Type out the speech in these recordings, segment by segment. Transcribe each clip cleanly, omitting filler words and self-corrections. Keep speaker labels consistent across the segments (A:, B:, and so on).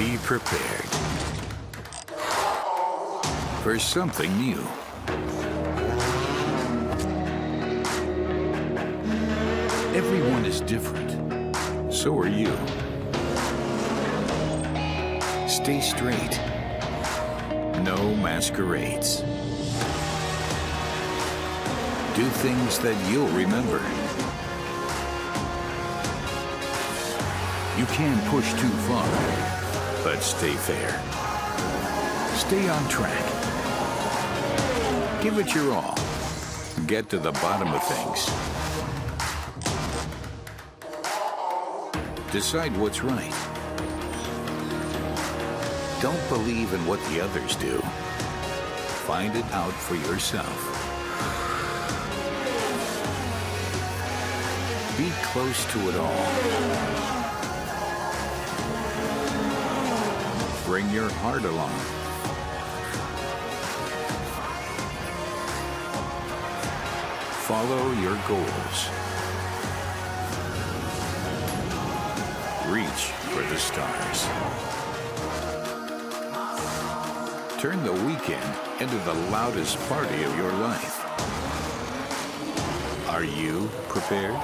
A: Be prepared for something new. Everyone is different. So are you. Stay straight. No masquerades. Do things that you'll remember. You can push too far, but stay fair. Stay on track. Give it your all. Get to the bottom of things. Decide what's right. Don't believe in what the others do. Find it out for yourself. Be close to it all. Bring your heart along. Follow your goals. Reach for the stars. Turn the weekend into the loudest party of your life. Are you prepared?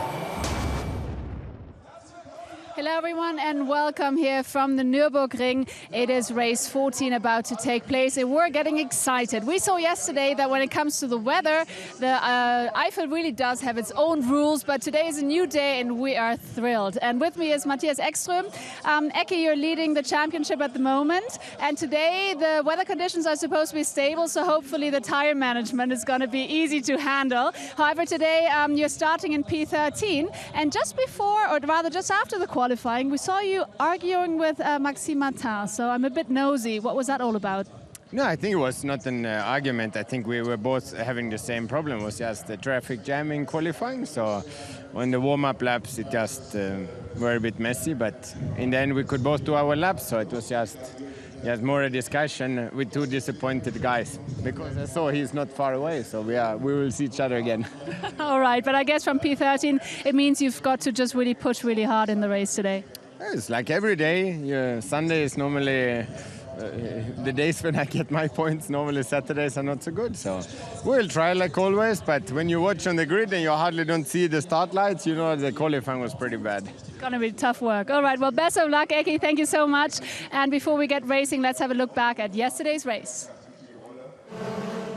B: Hello everyone and welcome here from the Nürburgring. It is race 14 about to take place and we're getting excited. We saw yesterday that when it comes to the weather, the Eifel really does have its own rules, but today is a new day and we are thrilled. And with me is Matthias Ekström. Eki, you're leading the championship at the moment, and today the weather conditions are supposed to be stable, so hopefully the tire management is going to be easy to handle. However, today you're starting in P13, and just before, or rather just after the qualifying, we saw you arguing with Maxime Martin, so I'm a bit nosy. What was that all about?
C: No, I think it was not an argument. I think we were both having the same problem. It was just the traffic jam in qualifying. So on the warm-up laps, it just were a bit messy. But in the end, we could both do our laps. So it was just more a discussion with two disappointed guys. Because I saw he's not far away. So we will see each other again.
B: All right, but I guess from P13, it means you've got to just really push really hard in the race today.
C: It's like every day. Sunday is normally the days when I get my points. Normally Saturdays are not so good, so we'll try like always. But when you watch on the grid and you hardly don't see the start lights, you know the qualifying was pretty bad.
B: It's gonna be tough work. All right, well, best of luck, Eki. Thank you so much. And before we get racing, let's have a look back at yesterday's race.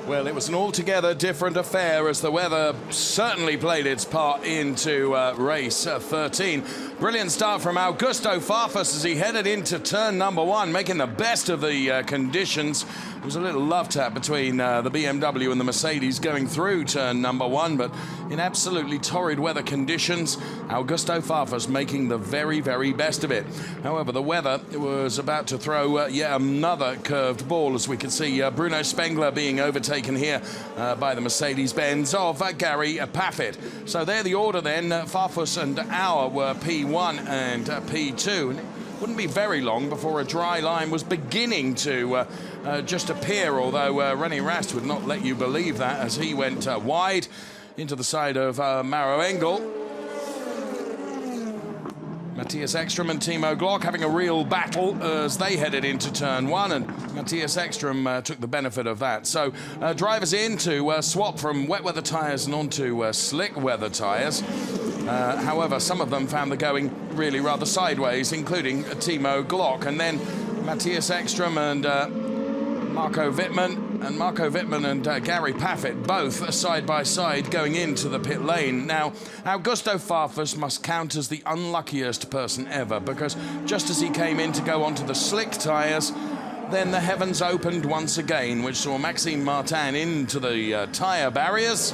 D: Well, it was an altogether different affair as the weather certainly played its part into race 13. Brilliant start from Augusto Farfus as he headed into turn number 1, making the best of the conditions. There was a little love tap between the BMW and the Mercedes going through turn number 1, but in absolutely torrid weather conditions, Augusto Farfus making the very, very best of it. However, the weather was about to throw yet another curved ball, as we could see Bruno Spengler being overtaken here by the Mercedes-Benz of Gary Paffett. So there the order then, Farfus and Auer were P1 and P2. And it wouldn't be very long before a dry line was beginning to just appear, although René Rast would not let you believe that as he went wide into the side of Maro Engel. Matthias Ekström and Timo Glock having a real battle as they headed into turn 1, and Matthias Ekström took the benefit of that. So drivers in to swap from wet weather tyres and onto slick weather tyres. However, some of them found the going really rather sideways, including Timo Glock. And then Matthias Ekström and Marco Wittmann and Gary Paffett both side by side going into the pit lane. Now, Augusto Farfus must count as the unluckiest person ever, because just as he came in to go onto the slick tyres, then the heavens opened once again, which saw Maxime Martin into the tyre barriers.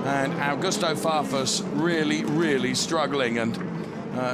D: And Augusto Farfus really, really struggling, and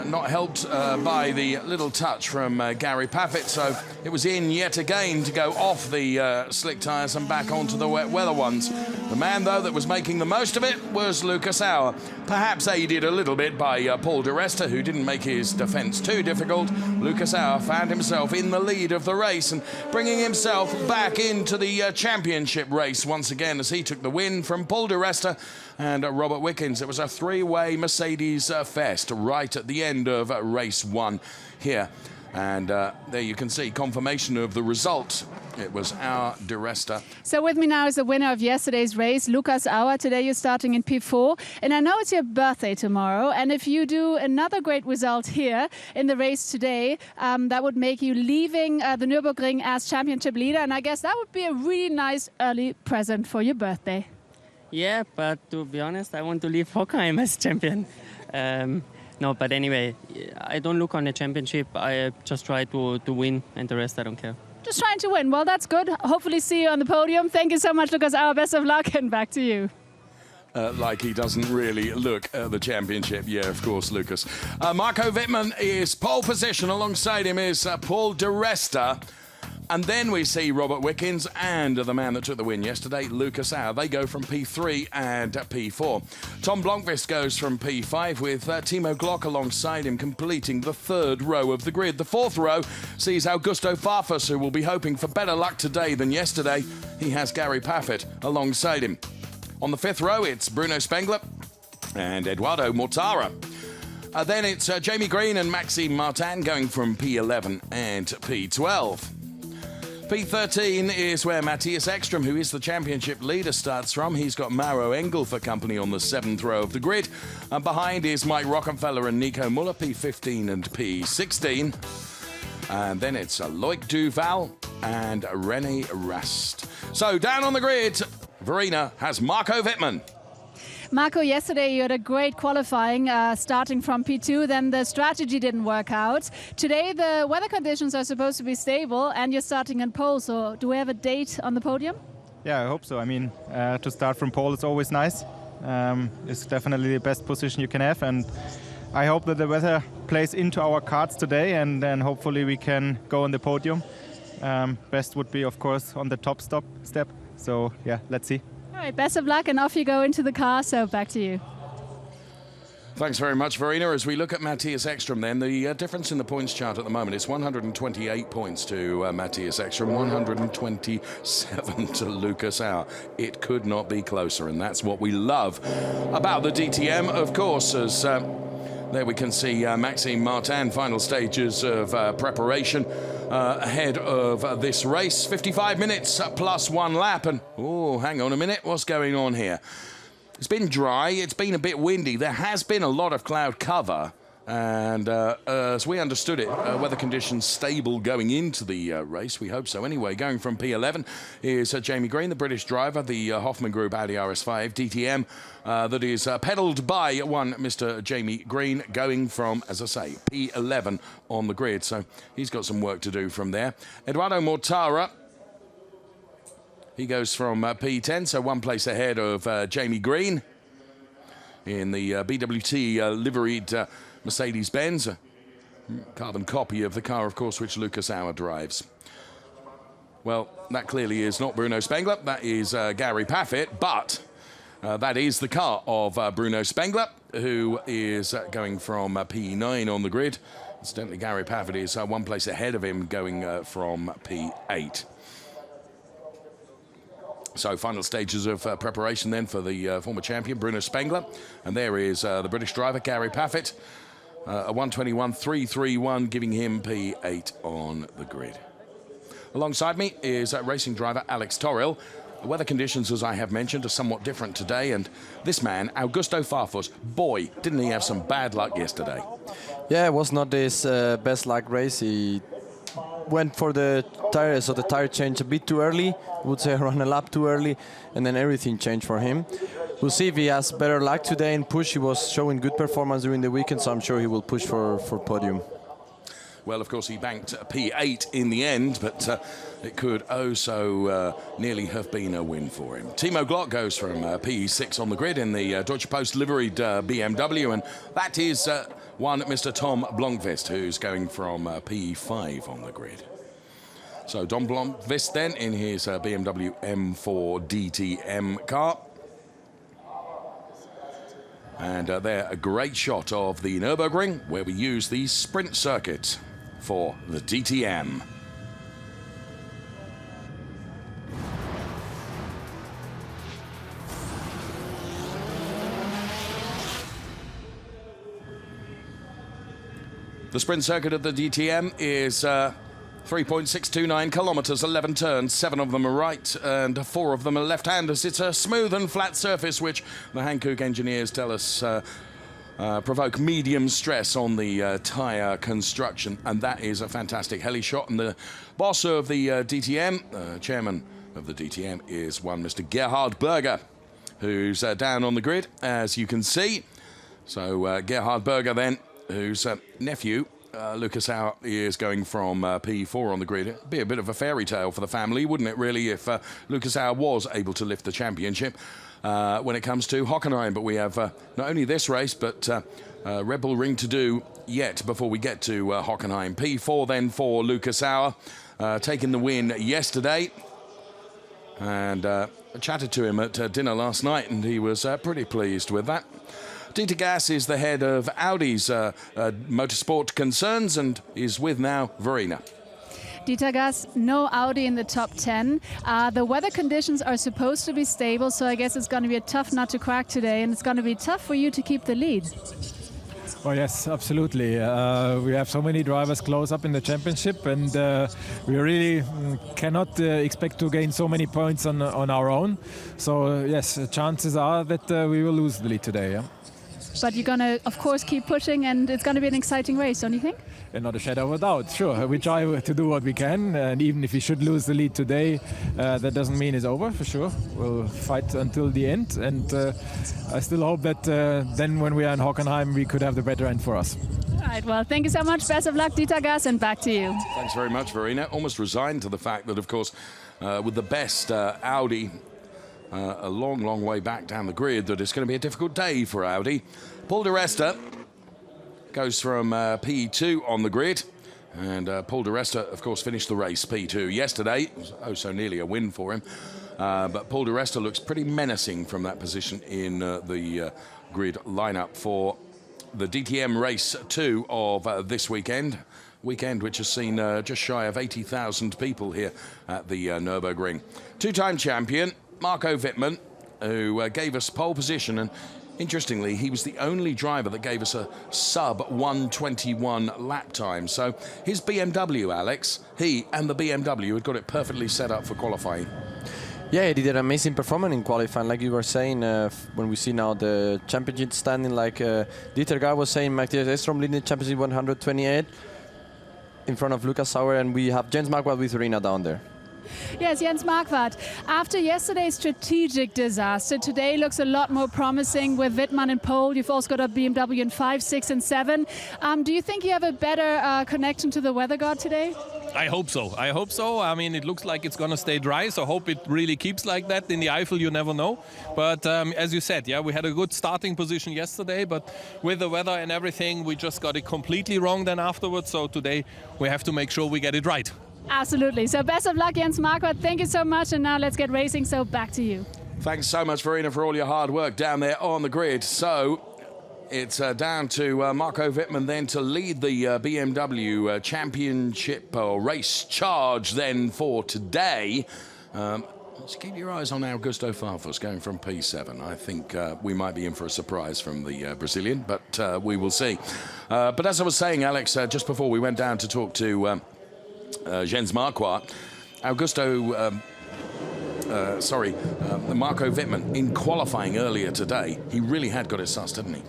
D: not helped by the little touch from Gary Paffett. So it was in yet again to go off the slick tyres and back onto the wet weather ones. The man, though, that was making the most of it was Lucas Auer, perhaps aided a little bit by Paul di Resta, who didn't make his defence too difficult. Lucas Auer found himself in the lead of the race and bringing himself back into the championship race once again as he took the win from Paul di Resta and Robert Wickens. It was a three-way Mercedes fest right at the end of race 1 here. And there you can see confirmation of the result. It was our Di Resta.
B: So with me now is the winner of yesterday's race, Lukas Auer. Today you're starting in P4. And I know it's your birthday tomorrow. And if you do another great result here in the race today, that would make you leaving the Nürburgring as championship leader. And I guess that would be a really nice early present for your birthday.
E: Yeah, but to be honest, I want to leave Hockenheim as champion. No, but anyway, I don't look on the championship. I just try to win, and the rest I don't care.
B: Just trying to win. Well, that's good. Hopefully see you on the podium. Thank you so much, Lukas Auer. Best of luck, and back to you.
D: Like he doesn't really look at the championship. Yeah, of course, Lucas. Marco Wittmann is pole position. Alongside him is Paul Di Resta. And then we see Robert Wickens and the man that took the win yesterday, Lukas Auer. They go from P3 and P4. Tom Blomqvist goes from P5 with Timo Glock alongside him completing the third row of the grid. The fourth row sees Augusto Farfus, who will be hoping for better luck today than yesterday. He has Gary Paffett alongside him. On the fifth row, it's Bruno Spengler and Eduardo Mortara. Then it's Jamie Green and Maxime Martin going from P11 and P12. P13 is where Matthias Ekström, who is the championship leader, starts from. He's got Mauro Engel for company on the seventh row of the grid. And behind is Mike Rockenfeller and Nico Muller, P15 and P16. And then it's Loic Duval and René Rast. So down on the grid, Verena has Marco Wittmann.
B: Marco, yesterday you had a great qualifying starting from P2, then the strategy didn't work out. Today the weather conditions are supposed to be stable and you're starting in pole, so do we have a date on the podium?
F: Yeah, I hope so. I mean, to start from pole is always nice. It's definitely the best position you can have, and I hope that the weather plays into our cards today, and then hopefully we can go on the podium. Best would be, of course, on the top step. So yeah, let's see.
B: All right, best of luck, and off you go into the car, so back to you.
D: Thanks very much, Verena. As we look at Matthias Ekström, then the difference in the points chart at the moment is 128 points to Matthias Ekström, 127 to Lukas Auer. It could not be closer, and that's what we love about the DTM, of course, as there we can see Maxime Martin, final stages of preparation ahead of this race. 55 minutes plus one lap, and oh, hang on a minute, what's going on here? It's been dry, it's been a bit windy, there has been a lot of cloud cover, and as we understood it, weather conditions stable going into the race. We hope so. Anyway, going from P11 is Jamie Green, the British driver, the Hoffman Group Audi RS5 DTM that is pedalled by one Mr. Jamie Green, going from, as I say, P11 on the grid. So he's got some work to do from there. Eduardo Mortara, he goes from P10, so one place ahead of Jamie Green in the BWT liveried Mercedes-Benz, a carbon copy of the car, of course, which Lukas Auer drives. Well, that clearly is not Bruno Spengler, that is Gary Paffett, but that is the car of Bruno Spengler, who is going from P9 on the grid. Incidentally, Gary Paffett is one place ahead of him, going from P8. So final stages of preparation then for the former champion, Bruno Spengler. And there is the British driver, Gary Paffett. A 121.331, giving him P8 on the grid. Alongside me is racing driver Alex Toril. The weather conditions, as I have mentioned, are somewhat different today. And this man, Augusto Farfus, boy, didn't he have some bad luck yesterday?
G: Yeah, it was not his best luck race. He went for the tire, so the tire changed a bit too early. I would say around a lap too early, and then everything changed for him. We'll see if he has better luck today and push. He was showing good performance during the weekend, so I'm sure he will push for podium.
D: Well, of course, he banked P8 in the end, but it could nearly have been a win for him. Timo Glock goes from P6 on the grid in the Deutsche Post liveried BMW, and that is one Mr. Tom Blomqvist, who's going from P5 on the grid. So Tom Blomqvist then in his BMW M4 DTM car. And there, a great shot of the Nürburgring, where we use the sprint circuit for the DTM. The sprint circuit of the DTM is 3.629 kilometers, 11 turns, 7 of them are right and 4 of them are left-handers. It's a smooth and flat surface, which the Hankook engineers tell us provoke medium stress on the tyre construction, and that is a fantastic heli shot. And the boss of the DTM, chairman of the DTM, is one Mr. Gerhard Berger, who's down on the grid, as you can see. So Gerhard Berger then, whose nephew, Lucas Hauer, is going from P4 on the grid. It'd be a bit of a fairy tale for the family, wouldn't it, really, if Lucas Hauer was able to lift the championship when it comes to Hockenheim. But we have not only this race, but Red Bull Ring to do yet before we get to Hockenheim. P4 then for Lucas Hauer, taking the win yesterday. And I chatted to him at dinner last night, and he was pretty pleased with that. Dieter Gas is the head of Audi's motorsport concerns and is with now Verena.
B: Dieter Gas, no Audi in the top 10. The weather conditions are supposed to be stable, so I guess it's going to be a tough nut to crack today, and it's going to be tough for you to keep the lead.
H: Oh yes, absolutely. We have so many drivers close up in the championship, and we really cannot expect to gain so many points on our own. So yes, chances are that we will lose the lead today. Yeah?
B: But you're going to, of course, keep pushing, and it's going to be an exciting race, don't you think?
H: And not a shadow of a doubt, sure. We try to do what we can, and even if we should lose the lead today, that doesn't mean it's over, for sure. We'll fight until the end, and I still hope that then when we are in Hockenheim, we could have the better end for us.
B: All right, well, thank you so much. Best of luck, Dieter Gas, and back to you.
D: Thanks very much, Verena. Almost resigned to the fact that, of course, with the best Audi a long, long way back down the grid, that it's going to be a difficult day for Audi. Paul di Resta goes from P2 on the grid, and Paul di Resta, of course, finished the race P2 yesterday. It was oh so nearly a win for him, but Paul di Resta looks pretty menacing from that position in the grid lineup for the DTM race 2 of this weekend, which has seen just shy of 80,000 people here at the Nürburgring. Two-time champion Marco Wittmann, who gave us pole position, and interestingly, he was the only driver that gave us a sub-121 lap time. So his BMW, Alex, he and the BMW had got it perfectly set up for qualifying.
G: Yeah, he did an amazing performance in qualifying, like you were saying. When we see now the championship standing, like Dieter Gas was saying, Matthias Ekstrom leading the championship 128 in front of Lucas Hauer, and we have Jens Marquardt with Verena down there.
B: Yes, Jens Marquardt. After yesterday's strategic disaster, today looks a lot more promising with Wittmann in pole. You've also got a BMW in 5, 6 and 7. Do you think you have a better connection to the weather god today?
I: I hope so. I mean, it looks like it's going to stay dry, so I hope it really keeps like that. In the Eifel, you never know. But as you said, yeah, we had a good starting position yesterday, but with the weather and everything, we just got it completely wrong then afterwards. So today we have to make sure we get it right.
B: Absolutely. So best of luck, Jens Marquardt. Thank you so much. And now let's get racing. So back to you.
D: Thanks so much, Verena, for all your hard work down there on the grid. So it's down to Marco Wittmann then to lead the BMW championship race charge then for today. Let's keep your eyes on Augusto Farfus going from P7. I think we might be in for a surprise from the Brazilian, but we will see. But as I was saying, Alex, just before we went down to talk to Jens Marquardt, Marco Wittmann, in qualifying earlier today, he really had got it sussed, didn't he?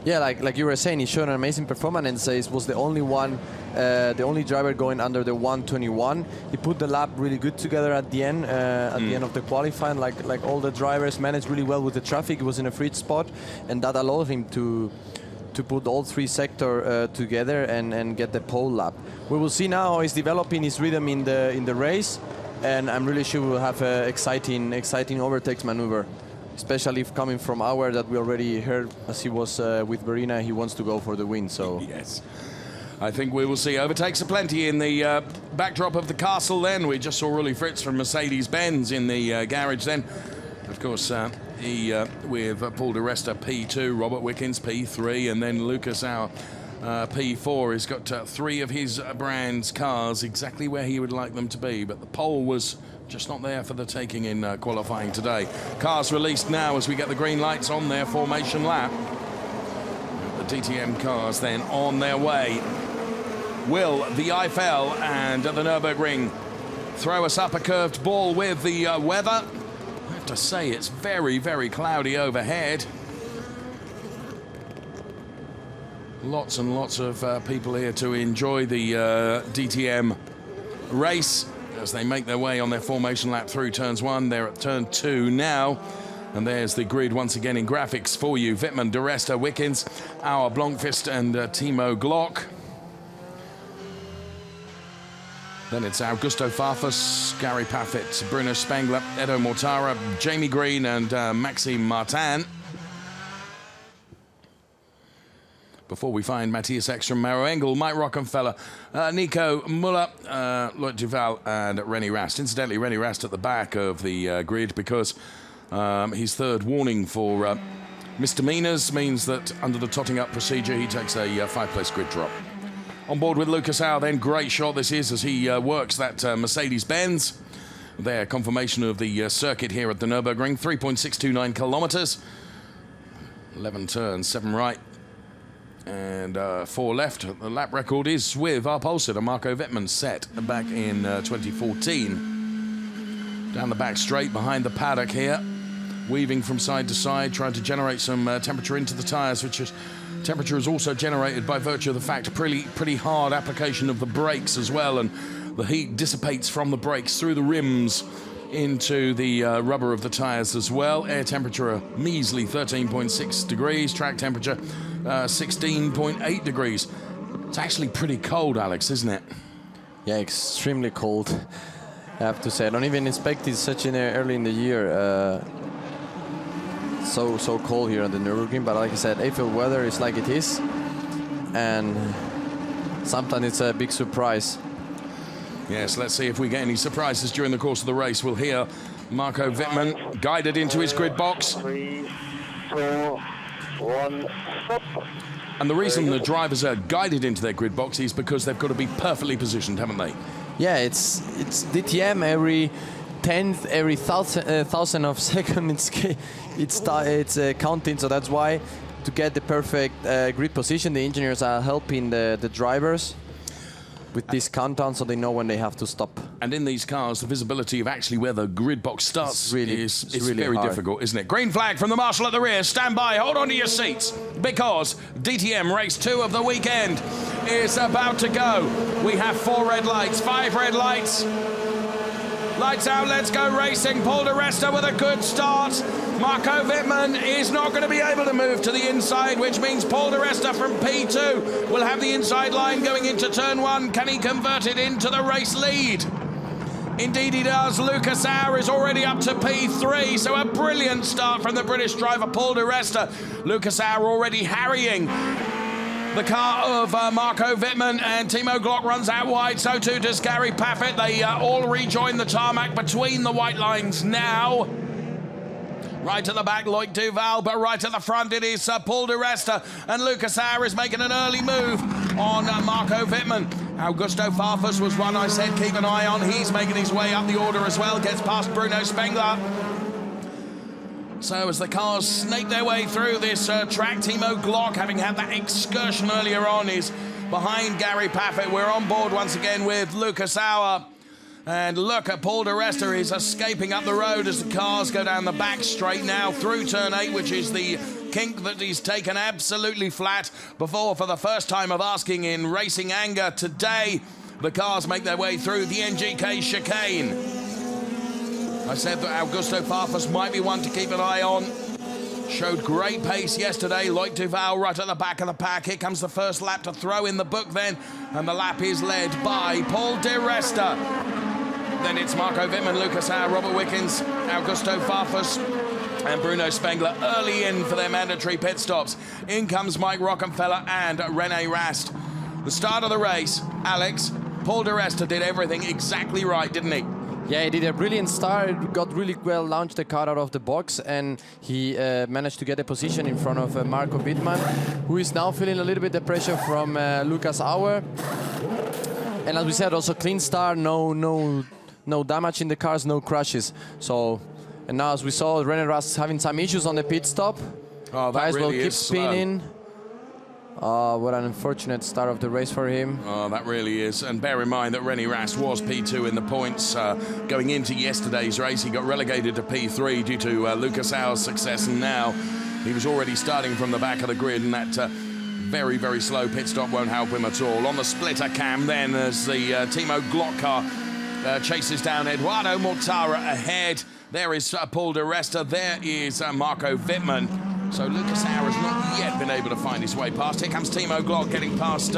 G: Yeah, like you were saying, he showed an amazing performance, and says was the only one, the only driver going under the 121. He put the lap really good together at the end, the end of the qualifying. Like all the drivers managed really well with the traffic. He was in a free spot, and that allowed him to put all 3 sectors together and get the pole lap. We will see now how he's developing his rhythm in the race, and I'm really sure we'll have an exciting overtakes maneuver, especially if coming from Auer that we already heard as he was with Verena, he wants to go for the win. So
D: yes, I think we will see overtakes aplenty in the backdrop of the castle. Then we just saw Uli Fritz from Mercedes-Benz in the garage. Then, of course, he with Paul di Resta P2, Robert Wickens P3, and then Lucas Hauer P4. He's got 3 of his brand's cars exactly where he would like them to be, but the pole was just not there for the taking in qualifying today. Cars released now as we get the green lights on their formation lap. The DTM cars then on their way Will the Eiffel and the Nürburgring throw us up a curved ball with the weather? I have to say it's very, very cloudy overhead. Lots and lots of people here to enjoy the DTM race as they make their way on their formation lap through turns 1. They're at turn 2 now. And there's the grid once again in graphics for you. Wittmann, De Resta, Wickens, Auer, Blomqvist and Timo Glock. Then it's Augusto Farfus, Gary Paffett, Bruno Spengler, Edo Mortara, Jamie Green and Maxime Martin. Before we find Matthias Ekstrom, Maro Engel, Mike Rockenfeller, Nico Muller, Lloyd Duval and René Rast. Incidentally, René Rast at the back of the grid because his third warning for misdemeanors means that under the totting up procedure he takes a 5-place grid drop. On board with Lucas Auer then, great shot this is as he works that Mercedes-Benz. There, confirmation of the circuit here at the Nürburgring, 3.629 kilometers. 11 turns, 7 right. And 4 left. The lap record is with our pole sitter, Marco Wittmann, set back in 2014. Down the back straight behind the paddock here, weaving from side to side, trying to generate some temperature into the tyres, which is temperature is also generated by virtue of the fact pretty hard application of the brakes as well, and the heat dissipates from the brakes through the rims into the rubber of the tyres as well. Air temperature a measly 13.6 degrees, track temperature 16.8 degrees. It's actually pretty cold, Alex, isn't it?
G: Yeah, extremely cold, I have to say. I don't even expect it such early in the year. So cold here on the Nürburgring, but like I said, Eiffel weather is like it is, and sometimes it's a big surprise.
D: Yes, let's see if we get any surprises during the course of the race. We'll hear Marco Wittmann guided into his grid box.
J: 3, 4, 1, stop.
D: And the reason the drivers are guided into their grid box is because they've got to be perfectly positioned, haven't they?
G: Yeah, it's DTM every 10th, every thousand of second it's counting, so that's why to get the perfect grid position, the engineers are helping the drivers with this countdown so they know when they have to stop.
D: And in these cars, the visibility of actually where the grid box starts is really very
G: hard.
D: difficult, isn't it? Green flag from the marshal at the rear. Stand by, hold on to your seats, because DTM race 2 of the weekend is about to go. We have 4 red lights, 5 red lights. Lights out, let's go racing. Paul de Resta with a good start. Marco Wittmann is not going to be able to move to the inside, which means Paul de Resta from P2 will have the inside line going into turn 1. Can he convert it into the race lead? Indeed he does. Lucas Auer is already up to P3, so a brilliant start from the British driver Paul de Resta. Lucas Auer already harrying the car of Marco Wittmann, and Timo Glock runs out wide, so too does Gary Paffett. They all rejoin the tarmac between the white lines now. Right at the back, Loic Duval, but right at the front it is Paul de Resta, and Lucas Auer is making an early move on Marco Wittmann. Augusto Farfus was one I said keep an eye on. He's making his way up the order as well, gets past Bruno Spengler. So as the cars snake their way through this track, Timo Glock, having had that excursion earlier on, is behind Gary Paffett. We're on board once again with Lucas Auer. And look at Paul de Resta is escaping up the road as the cars go down the back straight now through turn 8, which is the kink that he's taken absolutely flat before. For the first time of asking in racing anger today, the cars make their way through the NGK chicane. I said that Augusto Farfus might be one to keep an eye on. Showed great pace yesterday. Loic Duval right at the back of the pack. Here comes the first lap to throw in the book then. And the lap is led by Paul de Resta. Then it's Marco Wittmann, Lucas Auer, Robert Wickens, Augusto Farfus and Bruno Spengler early in for their mandatory pit stops. In comes Mike Rockenfeller and René Rast. The start of the race, Alex, Paul de Resta did everything exactly right, didn't he?
G: Yeah, he did a brilliant start, got really well launched the car out of the box, and he managed to get a position in front of Marco Wittmann, who is now feeling a little bit the pressure from Lucas Auer. And as we said, also clean start, no damage in the cars, no crashes. So, and now as we saw, René Rast having some issues on the pit stop.
D: Oh, that
G: guys
D: really
G: will keep
D: is
G: spinning. What an unfortunate start of the race for him.
D: Oh, that really is. And bear in mind that René Rast was P2 in the points going into yesterday's race. He got relegated to P3 due to Lucas Auer's success, and now he was already starting from the back of the grid, and that very, very slow pit stop won't help him at all. On the splitter cam then, as the Timo Glock car chases down Eduardo Mortara ahead. There is Paul de Resta, there is Marco Wittmann. So Lucas Auer has not yet been able to find his way past. Here comes Timo Glock getting past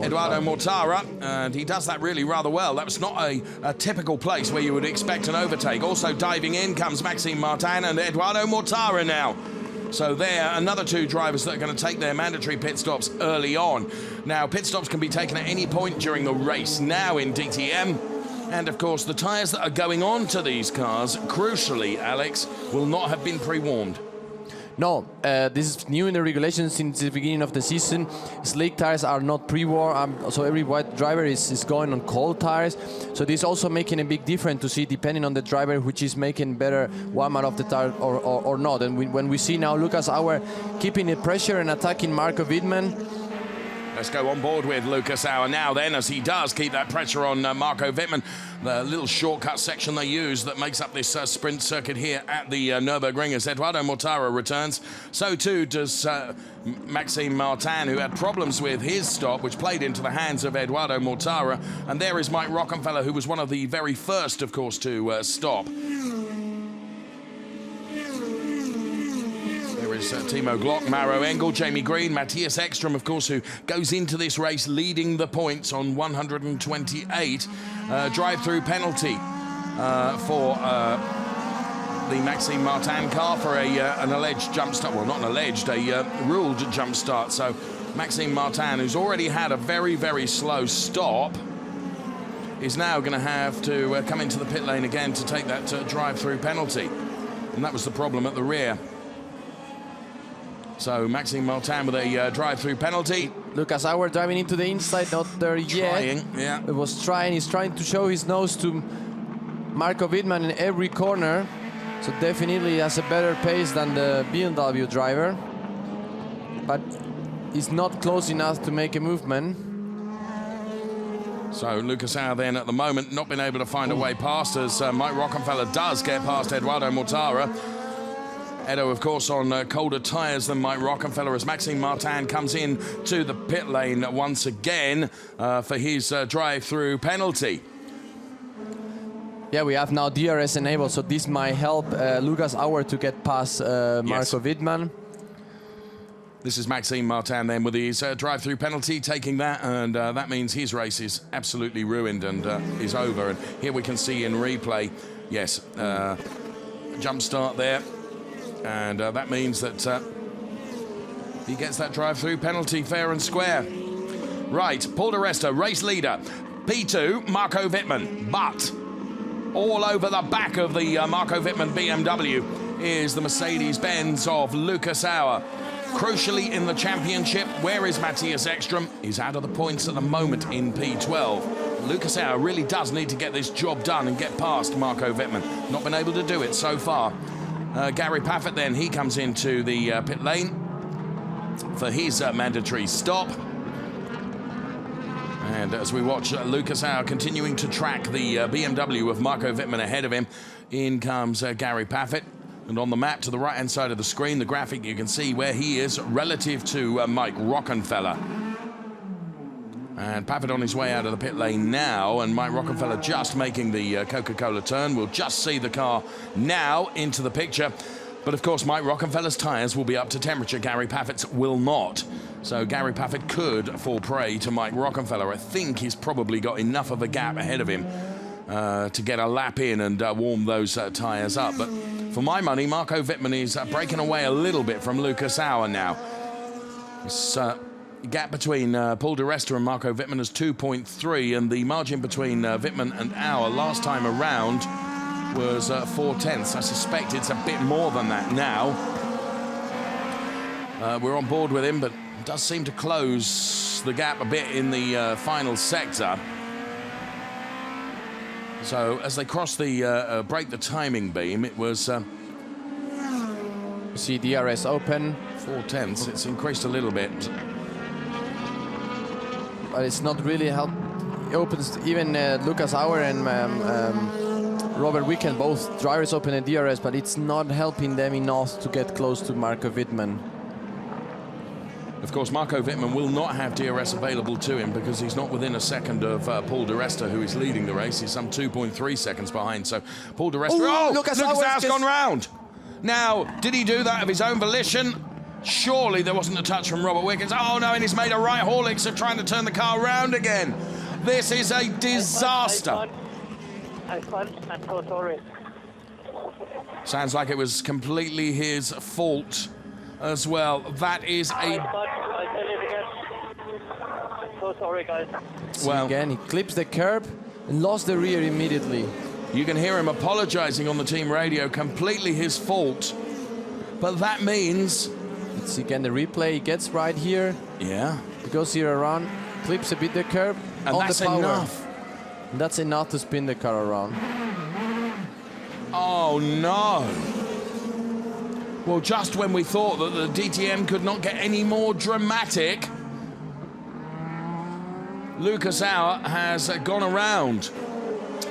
D: Eduardo Mortara, and he does that really rather well. That was not a typical place where you would expect an overtake. Also diving in comes Maxime Martin and Eduardo Mortara now. So there, another two drivers that are going to take their mandatory pit stops early on. Now, pit stops can be taken at any point during the race now in DTM. And of course, the tyres that are going on to these cars, crucially, Alex, will not have been pre-warmed.
G: No, this is new in the regulations since the beginning of the season. Slick tires are not pre-warm, so every white driver is going on cold tires. So this is also making a big difference to see, depending on the driver, which is making better warm-up of the tire or not. And when we see now Lucas Auer keeping the pressure and attacking Marco Wittmann.
D: Let's go on board with Lucas Auer now then, as he does keep that pressure on Marco Wittmann. The little shortcut section they use that makes up this sprint circuit here at the Nürburgring, as Eduardo Mortara returns. So too does Maxime Martin, who had problems with his stop, which played into the hands of Eduardo Mortara. And there is Mike Rockenfeller, who was one of the very first, of course, to stop. Timo Glock, Maro Engel, Jamie Green, Matthias Ekstrom, of course, who goes into this race leading the points on 128. Drive-through penalty for the Maxime Martin car for an alleged jump start. Well, not an alleged, a ruled jump start. So Maxime Martin, who's already had a very, very slow stop, is now going to have to come into the pit lane again to take that drive-through penalty. And that was the problem at the rear. So Maxime Martin with a drive-through penalty.
G: Lucas Auer driving into the inside, not there yet.
D: Trying, yeah.
G: It was trying. He's trying to show his nose to Marco Wittmann in every corner. So definitely has a better pace than the BMW driver. But he's not close enough to make a movement.
D: So Lucas Auer then at the moment not been able to find a way past, as Mike Rockenfeller does get past Eduardo Mortara. Edo, of course, on colder tyres than Mike Rockenfeller, as Maxime Martin comes in to the pit lane once again for his drive-through penalty.
G: Yeah, we have now DRS enabled, so this might help Lucas Auer to get past Marco Wittmann.
D: This is Maxime Martin then with his drive-through penalty, taking that, and that means his race is absolutely ruined and is over. And here we can see in replay, yes, jump start there. And that means that he gets that drive-through penalty fair and square. Right, Paul de Resta, race leader. P2, Marco Wittmann. But all over the back of the Marco Wittmann BMW is the Mercedes-Benz of Lucas Auer. Crucially in the championship, where is Matthias Ekstrom? He's out of the points at the moment in P12. Lucas Auer really does need to get this job done and get past Marco Wittmann. Not been able to do it so far. Gary Paffett then, he comes into the pit lane for his mandatory stop. And as we watch Lucas Auer continuing to track the BMW with Marco Wittmann ahead of him, in comes Gary Paffett. And on the map to the right-hand side of the screen, the graphic, you can see where he is relative to Mike Rockenfeller. And Paffett on his way out of the pit lane now, and Mike Rockenfeller just making the Coca-Cola turn. We'll just see the car now into the picture. But of course, Mike Rockenfeller's tyres will be up to temperature. Gary Paffett's will not. So Gary Paffett could fall prey to Mike Rockenfeller. I think he's probably got enough of a gap ahead of him to get a lap in and warm those tyres up. But for my money, Marco Wittmann is breaking away a little bit from Lucas Auer now. It's, gap between Paul de Resta and Marco Wittmann is 2.3, and the margin between Wittmann and Auer last time around was 4/10. I suspect it's a bit more than that now. We're on board with him, but it does seem to close the gap a bit in the final sector. So as they cross the break the timing beam, it was
G: see DRS open.
D: 4/10. It's increased a little bit.
G: But it's not really help. It opens even Lucas Auer and Robert Wittmann, both drivers open a DRS, but it's not helping them enough to get close to Marco Wittmann.
D: Of course, Marco Wittmann will not have DRS available to him because he's not within a second of Paul di Resta, who is leading the race. He's some 2.3 seconds behind. So Paul di Resta.
G: Oh,
D: Lucas Auer's gone round. Now, did he do that of his own volition? Surely there wasn't a touch from Robert Wickens. Oh no, and he's made a right haulix of trying to turn the car around again. This is a disaster.
J: I'm so sorry.
D: Sounds like it was completely his fault as well. That is a...
J: So sorry, guys.
D: Well,
G: again, he clips the curb and lost the rear immediately.
D: You can hear him apologizing on the team radio, completely his fault. But that means...
G: Let's see again the replay. He gets right here.
D: Yeah.
G: He goes here around, clips a bit the curb.
D: And
G: on
D: that's
G: the power.
D: enough.
G: And that's enough to spin the car around.
D: Oh no. Well, just when we thought that the DTM could not get any more dramatic, Lucas Auer has gone around.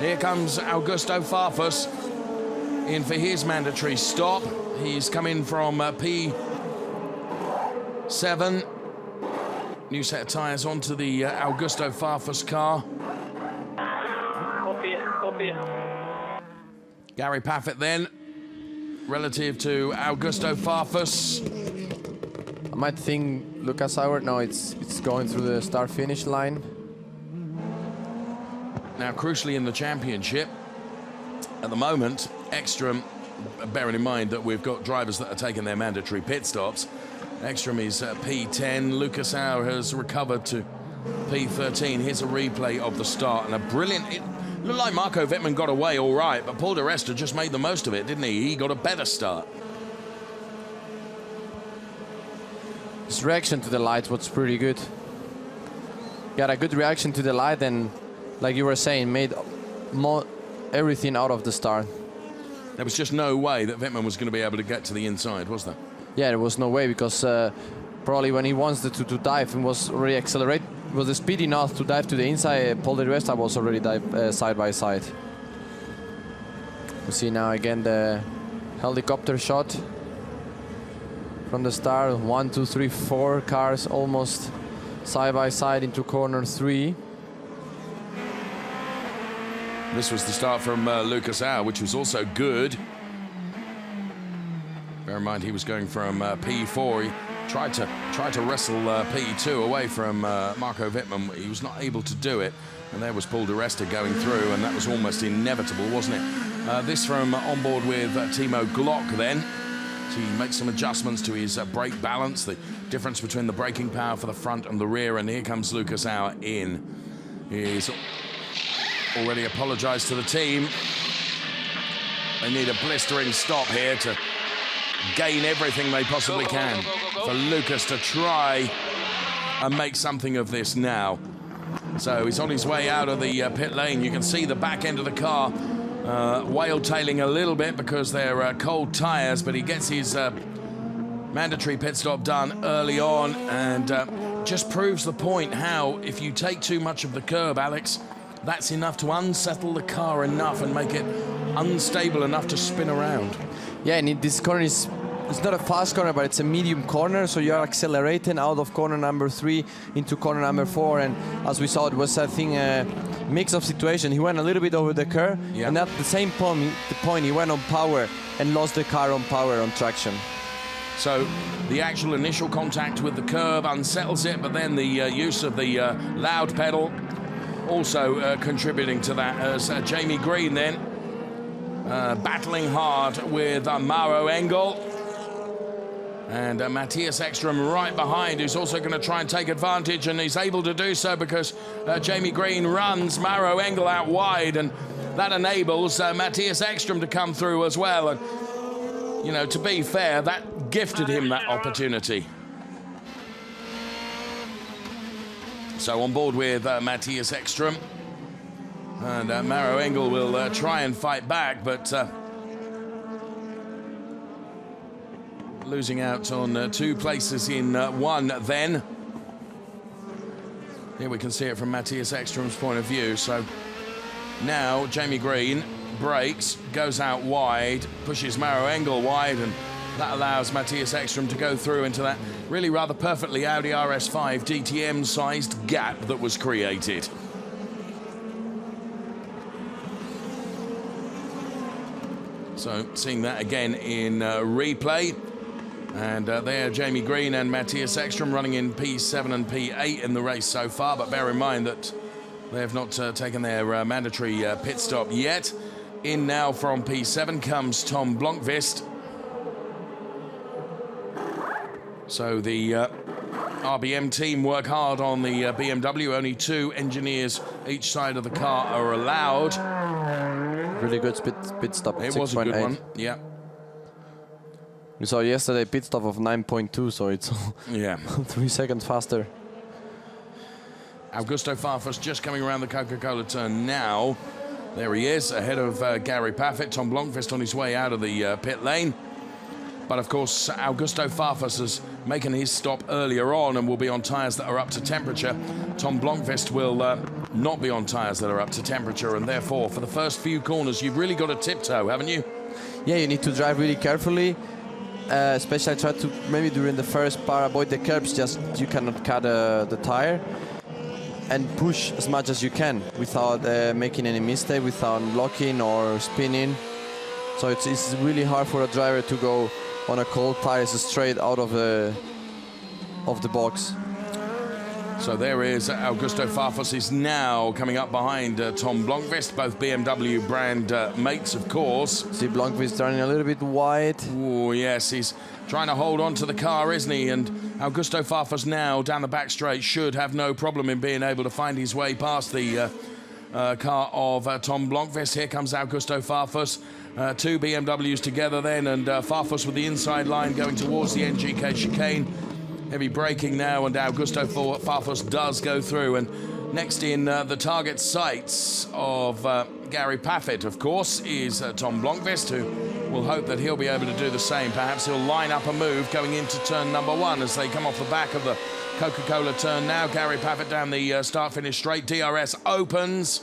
D: Here comes Augusto Farfus in for his mandatory stop. He's coming from P7. New set of tyres onto the Augusto Farfus car.
J: Copy.
D: Gary Paffett then, relative to Augusto Farfus.
G: I might think Lucas Auer, no, it's going through the start-finish line.
D: Now, crucially in the championship, at the moment, Ekstrom, bearing in mind that we've got drivers that are taking their mandatory pit stops, Ekstrom is P10, Lucas Auer has recovered to P13. Here's a replay of the start and a brilliant... It looked like Marco Wittmann got away all right, but Paul di Resta just made the most of it, didn't he? He got a better start.
G: His reaction to the light was pretty good. Got a good reaction to the light and, like you were saying, made everything out of the start.
D: There was just no way that Wittmann was going to be able to get to the inside, was there?
G: Yeah, there was no way, because probably when he wants to dive and was already accelerate, was the speed enough to dive to the inside. Paul di Resta was already dive side by side. We see now again the helicopter shot from the start. 1, 2, 3, 4 cars almost side by side into corner 3.
D: This was the start from Lucas Auer, which was also good. Bear in mind, he was going from P4. He tried to wrestle P2 away from Marco Wittmann. He was not able to do it. And there was Paul di Resta going through, and that was almost inevitable, wasn't it? This from on board with Timo Glock then. So he makes some adjustments to his brake balance, the difference between the braking power for the front and the rear, and here comes Lucas Auer in. He's already apologized to the team. They need a blistering stop here to gain everything they possibly can for Lucas to try and make something of this now. So he's on his way out of the pit lane. You can see the back end of the car whale-tailing a little bit because they're cold tires, but he gets his mandatory pit stop done early on, and just proves the point how if you take too much of the curb, Alex, that's enough to unsettle the car enough and make it unstable enough to spin around.
G: Yeah, and this corner it's not a fast corner, but it's a medium corner, so you're accelerating out of corner number 3 into corner number 4, and as we saw, it was, I think, a mix of situation. He went a little bit over the curve, and at the same point he went on power and lost the car on power, on traction.
D: So the actual initial contact with the curb unsettles it, but then the use of the loud pedal also contributing to that, as Jamie Green then battling hard with Mauro Engel. And Matthias Ekstrom right behind, who's also going to try and take advantage, and he's able to do so because Jamie Green runs Mauro Engel out wide, and that enables Matthias Ekstrom to come through as well. And, you know, to be fair, that gifted him that opportunity. So on board with Matthias Ekstrom. And Mauro Engel will try and fight back, but losing out on 2 places in one then. Here we can see it from Matthias Ekstrom's point of view. So now Jamie Green brakes, goes out wide, pushes Mauro Engel wide, and that allows Matthias Ekstrom to go through into that really rather perfectly Audi RS5 DTM-sized gap that was created. So seeing that again in replay. And there, Jamie Green and Matthias Ekstrom running in P7 and P8 in the race so far, but bear in mind that they have not taken their mandatory pit stop yet. In now from P7 comes Tom Blomqvist. So the RBM team work hard on the BMW. Only 2 engineers each side of the car are allowed.
G: Really good pit stop.
D: It was a good one, yeah.
G: We saw yesterday pit stop of 9.2, so it's
D: yeah
G: 3 seconds faster.
D: Augusto Farfus just coming around the Coca-Cola turn now. There he is, ahead of Gary Paffett. Tom Blomqvist on his way out of the pit lane. But of course, Augusto Farfus is making his stop earlier on and will be on tyres that are up to temperature. Tom Blomqvist will not be on tyres that are up to temperature, and therefore, for the first few corners, you've really got to tiptoe, haven't you?
G: Yeah, you need to drive really carefully. Especially I try to, maybe during the first part, avoid the curbs, just you cannot cut the tire. And push as much as you can without making any mistake, without locking or spinning. So it's really hard for a driver to go on a cold tires straight out of the box.
D: So there is Augusto Farfus is now coming up behind Tom Blomqvist, both BMW brand mates, of course.
G: See Blomqvist running a little bit wide.
D: Oh yes, he's trying to hold on to the car, isn't he? And Augusto Farfus now down the back straight should have no problem in being able to find his way past the car of Tom Blomqvist. Here comes Augusto Farfus. 2 BMWs together then, and Farfus with the inside line going towards the NGK chicane. Heavy braking now, and Augusto Farfus does go through. And next in the target sights of Gary Paffett, of course, is Tom Blomqvist, who will hope that he'll be able to do the same. Perhaps he'll line up a move going into turn number 1 as they come off the back of the Coca-Cola turn now. Gary Paffett down the start-finish straight. DRS opens.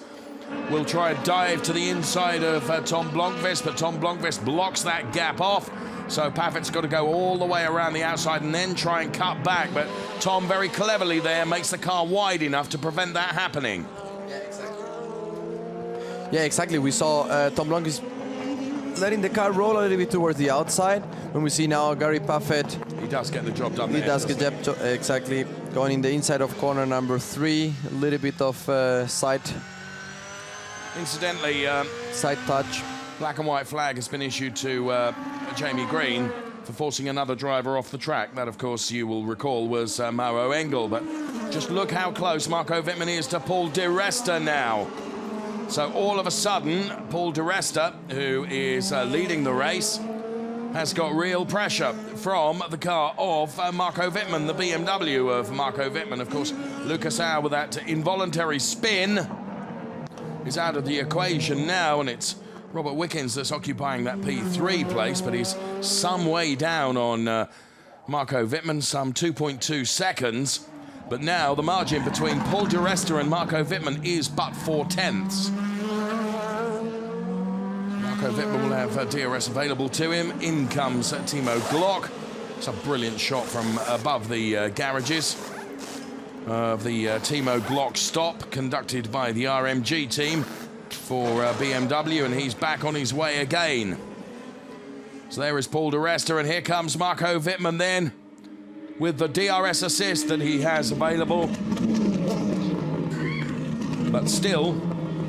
D: Will try a dive to the inside of Tom Blomqvist, but Tom Blomqvist blocks that gap off. So Paffett's got to go all the way around the outside and then try and cut back. But Tom very cleverly there makes the car wide enough to prevent that happening.
G: Yeah, exactly. We saw Tom Blomqvist letting the car roll a little bit towards the outside. When we see now Gary Paffett,
D: he does get the job done.
G: He does get the job, exactly. Going in the inside of corner number 3, a little bit of side.
D: Incidentally,
G: side touch.
D: Black and white flag has been issued to Jamie Green for forcing another driver off the track. That, of course, you will recall was Mauro Engel. But just look how close Marco Wittmann is to Paul Di Resta now. So all of a sudden, Paul Di Resta, who is leading the race, has got real pressure from the car of Marco Wittmann, the BMW of Marco Wittmann. Of course, Lucas Auer with that involuntary spin is out of the equation now, and it's Robert Wickens that's occupying that P3 place, but he's some way down on Marco Wittmann, some 2.2 seconds. But now the margin between Paul Di Resta and Marco Wittmann is but 4/10. Marco Wittmann will have DRS available to him. In comes Timo Glock. It's a brilliant shot from above the garages of the Timo Glock stop conducted by the RMG team for BMW, and he's back on his way again. So there is Paul Di Resta, and here comes Marco Wittmann then with the DRS assist that he has available, but still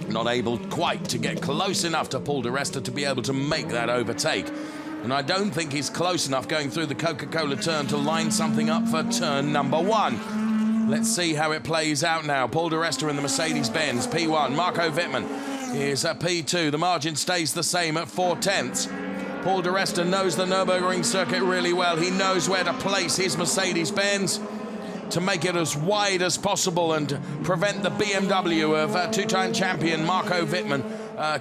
D: not able quite to get close enough to Paul Di Resta to be able to make that overtake. And I don't think he's close enough going through the Coca-Cola turn to line something up for turn number 1. Let's see how it plays out now. Paul Di Resta in the Mercedes-Benz, P1. Marco Wittmann is at P2. The margin stays the same at 4/10. Paul Di Resta knows the Nürburgring circuit really well. He knows where to place his Mercedes-Benz to make it as wide as possible and prevent the BMW of two-time champion Marco Wittmann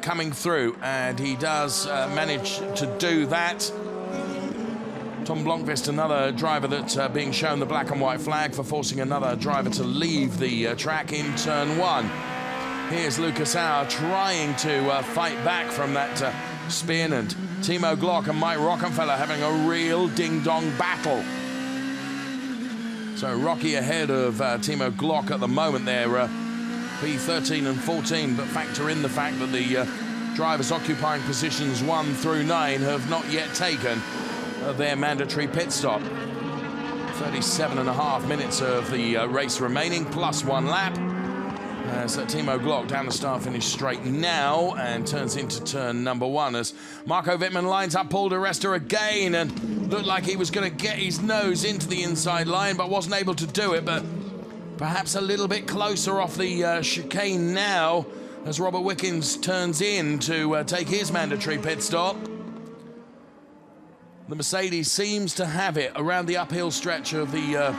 D: coming through. And he does manage to do that. Tom Blomqvist, another driver that's being shown the black and white flag for forcing another driver to leave the track in turn 1. Here's Lucas Auer trying to fight back from that spin, and Timo Glock and Mike Rockenfeller having a real ding-dong battle. So Rocky ahead of Timo Glock at the moment there, P13 and 14, but factor in the fact that the drivers occupying positions 1 through 9 have not yet taken their mandatory pit stop. 37.5 minutes of the race remaining, plus 1 lap. So Timo Glock down the start-finish straight now and turns into turn number 1 as Marco Wittmann lines up Paul di Resta again and looked like he was going to get his nose into the inside line but wasn't able to do it, but perhaps a little bit closer off the chicane now as Robert Wickens turns in to take his mandatory pit stop. The Mercedes seems to have it around the uphill stretch of the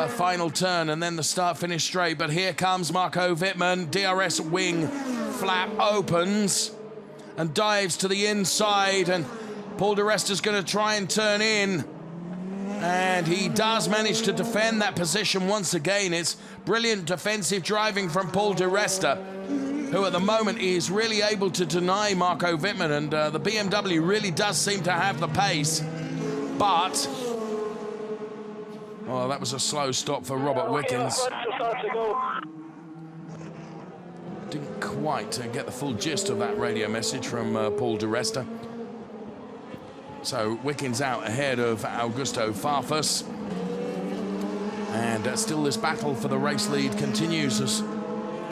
D: final turn and then the start-finish straight, but here comes Marco Wittmann. DRS wing flap opens and dives to the inside, and Paul di Resta's going to try and turn in, and he does manage to defend that position once again. It's brilliant defensive driving from Paul di Resta, who at the moment is really able to deny Marco Wittmann, and the BMW really does seem to have the pace, but oh, that was a slow stop for Robert Wickens. Didn't quite get the full gist of that radio message from Paul di Resta. So Wickens out ahead of Augusto Farfus. And still this battle for the race lead continues as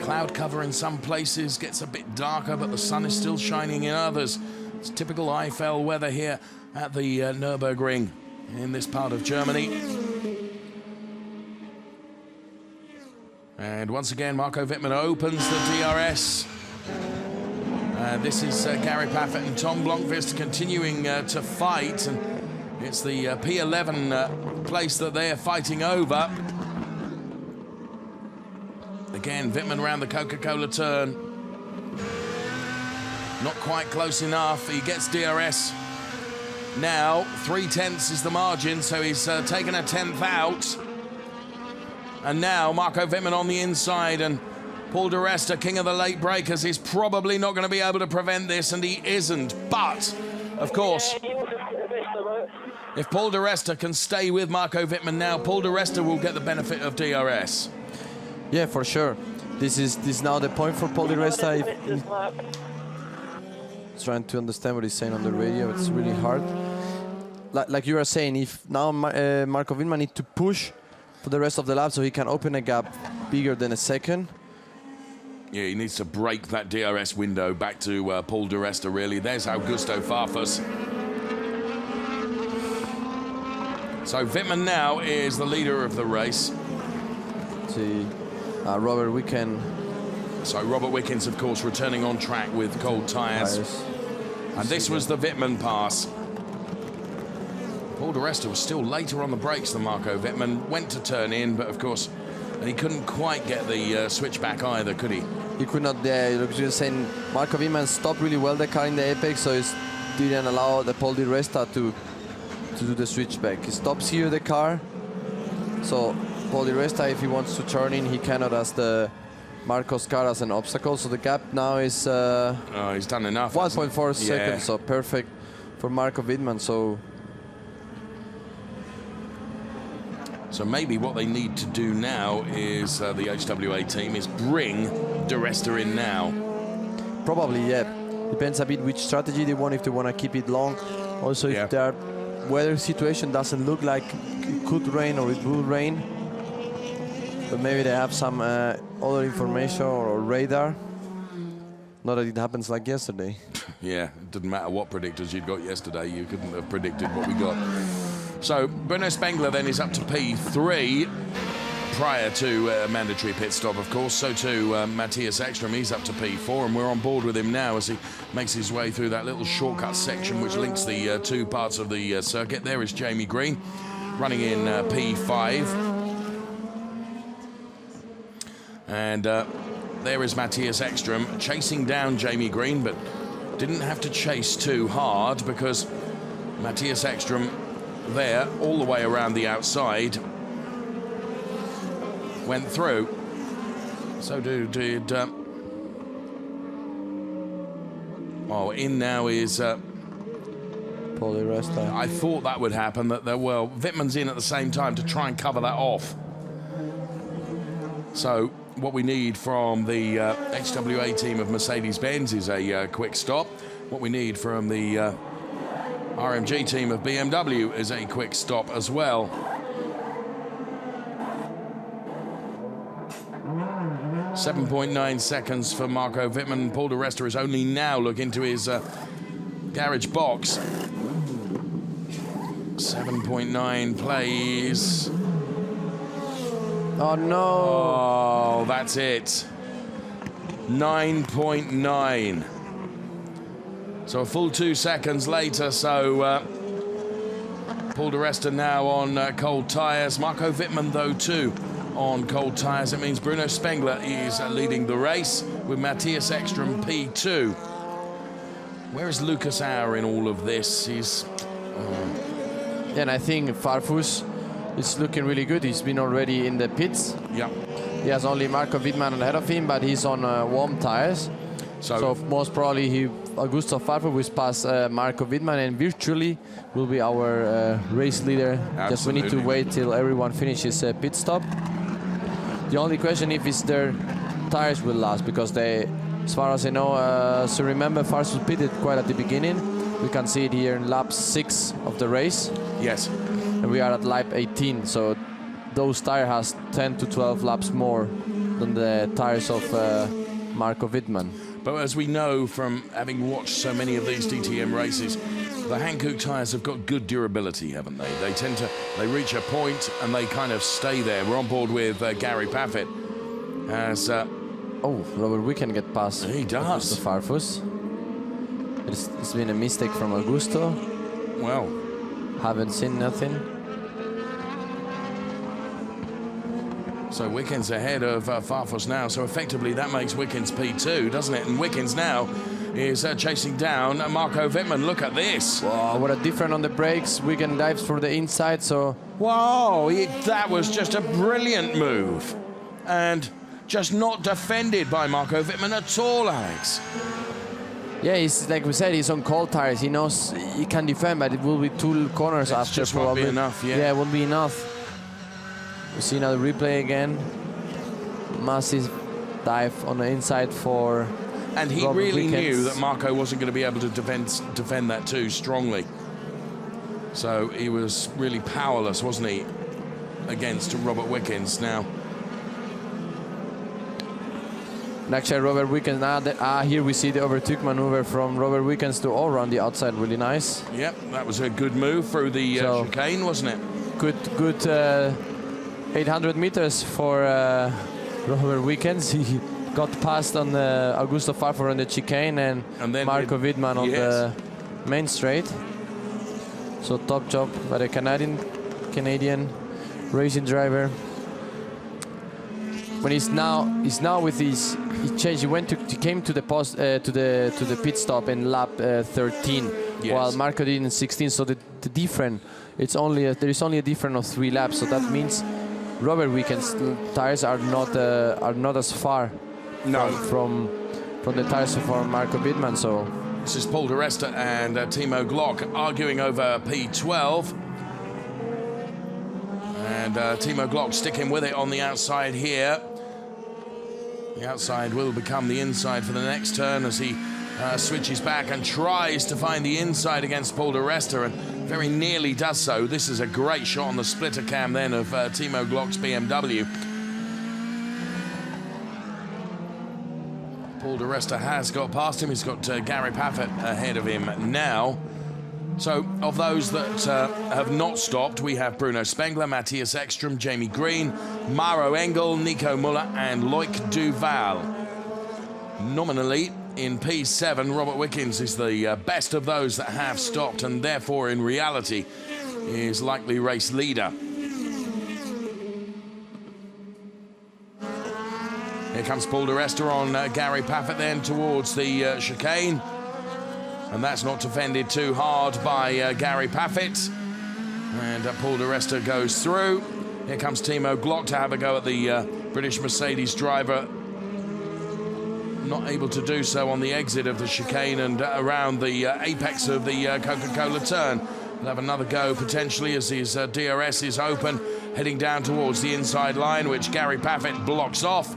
D: cloud cover in some places gets a bit darker, but the sun is still shining in others. It's typical Eifel weather here at the Nürburgring in this part of Germany. And once again, Marco Wittmann opens the DRS. This is Gary Paffett and Tom Blomqvist continuing to fight. And it's the P11 place that they're fighting over. Again, Wittmann around the Coca-Cola turn. Not quite close enough. He gets DRS. Now, 3/10 is the margin, so he's taken a 10th out. And now Marco Wittmann on the inside, and Paul di Resta, king of the late breakers, is probably not going to be able to prevent this, and he isn't. But, of course, if Paul di Resta can stay with Marco Wittmann now, Paul di Resta will get the benefit of DRS.
G: Yeah, for sure. This is now the point for Paul di Resta. Trying to understand what he's saying on the radio, it's really hard. Like you are saying, if now Marco Wittmann needs to push for the rest of the lap so he can open a gap bigger than a second.
D: Yeah, he needs to break that DRS window back to Paul di Resta, really. There's Augusto Farfus. So Wittmann now is the leader of the race.
G: See, Robert Wickens.
D: So Robert Wickens, of course, returning on track with cold tyres. And this was the Wittmann pass. Paul di Resta was still later on the brakes than Marco Wittmann. Went to turn in, but of course, he couldn't quite get the switchback either, could he?
G: He could not there. You were saying Marco Wittmann stopped really well the car in the apex, so it didn't allow the Paul di Resta to do the switchback. He stops here the car, so Paul di Resta, if he wants to turn in, he cannot, as the Marco's car as an obstacle. So the gap now is
D: he's done enough.
G: 1.4 seconds, so perfect for Marco Wittmann.
D: So maybe what they need to do now is the HWA team is bring di Resta in now.
G: Probably, yeah. Depends a bit which strategy they want, if they want to keep it long. Also, if their weather situation doesn't look like it could rain or it will rain. But maybe they have some other information or radar. Not that it happens like yesterday.
D: Yeah, it didn't matter what predictors you'd got yesterday. You couldn't have predicted what we got. So Bruno Spengler then is up to P3 prior to a mandatory pit stop, of course. So too Matthias Ekström, he's up to P4, and we're on board with him now as he makes his way through that little shortcut section which links the two parts of the circuit. There is Jamie Green running in P5. And there is Matthias Ekström chasing down Jamie Green, but didn't have to chase too hard because Matthias Ekström there, all the way around the outside. Went through. So did oh, in now is
G: Paul di Resta.
D: I thought that would happen, well, Wittmann's in at the same time to try and cover that off. So what we need from the HWA team of Mercedes-Benz is a quick stop. What we need from the RMG team of BMW is a quick stop as well. .9 seconds for Marco Wittmann. Paul di Resta is only now looking to his garage box. 7.9 plays.
G: Oh no!
D: Oh, that's it. 9.9. So a full 2 seconds later. So Paul di Resta now on cold tyres. Marco Wittmann though too on cold tyres. It means Bruno Spengler is leading the race with Matthias Ekström P2. Where is Lucas Auer in all of this? He's...
G: Yeah, and I think Farfus is looking really good. He's been already in the pits.
D: Yeah.
G: He has only Marco Wittmann ahead of him, but he's on warm tires. So most probably Augusto Farfus will pass Marco Wittmann and virtually will be our race leader.
D: Absolutely.
G: Just we need to wait till everyone finishes pit stop. The only question if their tires will last, because they, as far as I know, so remember Farfus pitted quite at the beginning. We can see it here in lap 6 of the race.
D: Yes.
G: And we are at lap 18, so those tires has 10 to 12 laps more than the tires of Marco Wittmann.
D: But as we know from having watched so many of these DTM races, the Hankook tyres have got good durability, haven't they? They tend to, they reach a point and they kind of stay there. We're on board with Gary Paffett. As
G: oh, Robert, we can get past.
D: He does.
G: Augusto Farfus. It's been a mistake from Augusto.
D: Well,
G: haven't seen nothing.
D: So Wickens ahead of Farfus now. So effectively that makes Wickens P2, doesn't it? And Wickens now is chasing down Marco Wittmann. Look at this.
G: Wow, what a difference on the brakes. Wiggins dives for the inside, so...
D: Wow, that was just a brilliant move. And just not defended by Marco Wittmann at all, Alex.
G: Yeah, he's, like we said, he's on cold tires. He knows he can defend, but it will be 2 corners after.
D: Just
G: probably.
D: won't be enough, yeah.
G: Yeah, it won't be enough. We see now the replay again. Massive dive on the inside for...
D: And he
G: Robert
D: really
G: Wickens.
D: knew that Marco wasn't going to be able to defend that too strongly. So he was really powerless, wasn't he, against Robert Wickens now.
G: And actually, Robert Wickens, now here we see the overtook maneuver from Robert Wickens to all around the outside, really nice.
D: Yep, that was a good move through the chicane, wasn't it?
G: Good 800 meters for Robert Wickens. He got past on Augusto Farfus on the chicane and then Marco Wittmann on the main straight. So top job by the Canadian racing driver. When he's now with his, he changed. He came to the post to the pit stop in lap 13, while Marco did in 16. So the difference, there is only a difference of 3 laps. So that means Robert Wickens' tires are not as far from the tires of Marco Wittmann. So
D: this is Paul di Resta and Timo Glock arguing over P12. And Timo Glock sticking with it on the outside here. The outside will become the inside for the next turn as he switches back and tries to find the inside against Paul di Resta, and very nearly does so. This is a great shot on the splitter cam then of Timo Glock's BMW. Paul di Resta has got past him. He's got Gary Paffett ahead of him now. So, of those that have not stopped, we have Bruno Spengler, Matthias Ekström, Jamie Green, Maro Engel, Nico Muller, and Loic Duval. Nominally, in P7, Robert Wickens is the best of those that have stopped, and therefore, in reality, is likely race leader. Here comes Paul di Resta on Gary Paffett then towards the chicane. And that's not defended too hard by Gary Paffett. And Paul di Resta goes through. Here comes Timo Glock to have a go at the British Mercedes driver. Not able to do so on the exit of the chicane and around the apex of the Coca-Cola turn. He'll have another go potentially as his DRS is open, heading down towards the inside line, which Gary Paffett blocks off.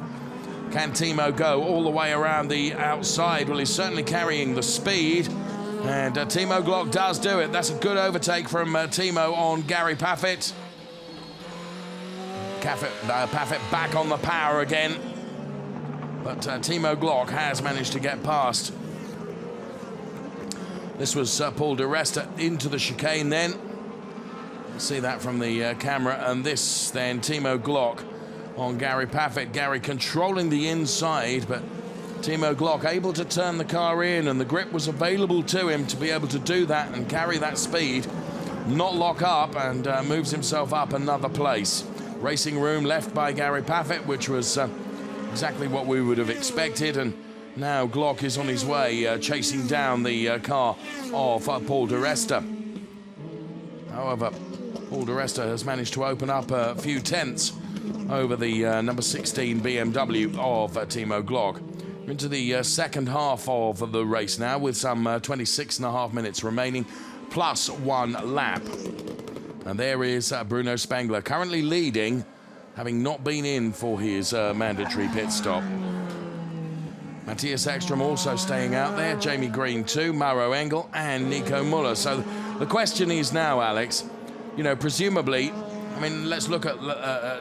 D: Can Timo go all the way around the outside? Well, he's certainly carrying the speed. And Timo Glock does do it. That's a good overtake from Timo on Gary Paffett. Paffett back on the power again. But Timo Glock has managed to get past. This was Paul di Resta into the chicane then. See that from the camera. And this then Timo Glock on Gary Paffett. Gary controlling the inside, but Timo Glock able to turn the car in, and the grip was available to him to be able to do that and carry that speed, not lock up, and moves himself up another place. Racing room left by Gary Paffett, which was exactly what we would have expected, and now Glock is on his way, chasing down the car of Paul di Resta. However, Paul di Resta has managed to open up a few tenths over the number 16 BMW of Timo Glock. We're into the second half of the race now, with some 26.5 minutes remaining, plus 1 lap. And there is Bruno Spengler, currently leading, having not been in for his mandatory pit stop. Matthias Ekstrom also staying out there, Jamie Green too, Mauro Engel and Nico Müller. So the question is now, Alex, you know, presumably, I mean, let's look at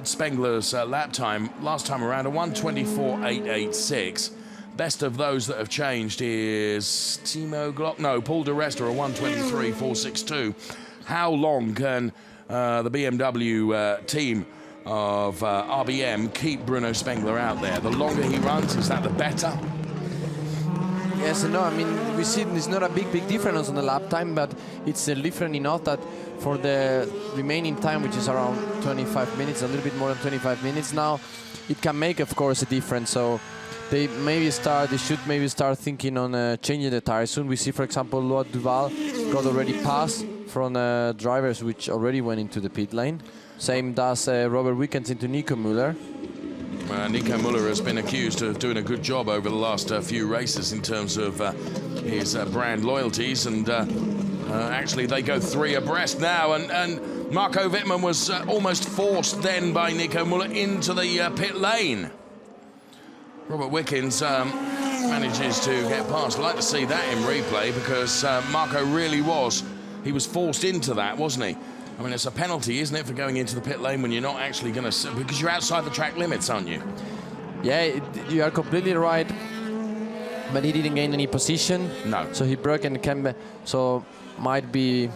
D: Spengler's lap time. Last time around, a 1:24.886. Best of those that have changed is Timo Glock. No, Paul di Resta, a 1:23.462. How long can the BMW team of RBM keep Bruno Spengler out there? The longer he runs, is that the better?
G: Yes and no. I mean, we see it's not a big difference on the lap time, but it's different enough that for the remaining time, which is around 25 minutes, a little bit more than 25 minutes now, it can make, of course, a difference. So they should maybe start thinking on changing the tires soon. We see, for example, Loat Duval got already passed from drivers which already went into the pit lane. Same does Robert Wickens into Nico Müller.
D: Nico Müller has been accused of doing a good job over the last few races in terms of his brand loyalties, and actually they go 3 abreast now, and Marco Wittmann was almost forced then by Nico Müller into the pit lane. Robert Wickens manages to get past. I'd like to see that in replay, because Marco really was forced into that, wasn't he? I mean, it's a penalty, isn't it, for going into the pit lane when you're not actually going to... Because you're outside the track limits, aren't you?
G: Yeah, you are completely right. But he didn't gain any position.
D: No.
G: So he broke and came back. So might be...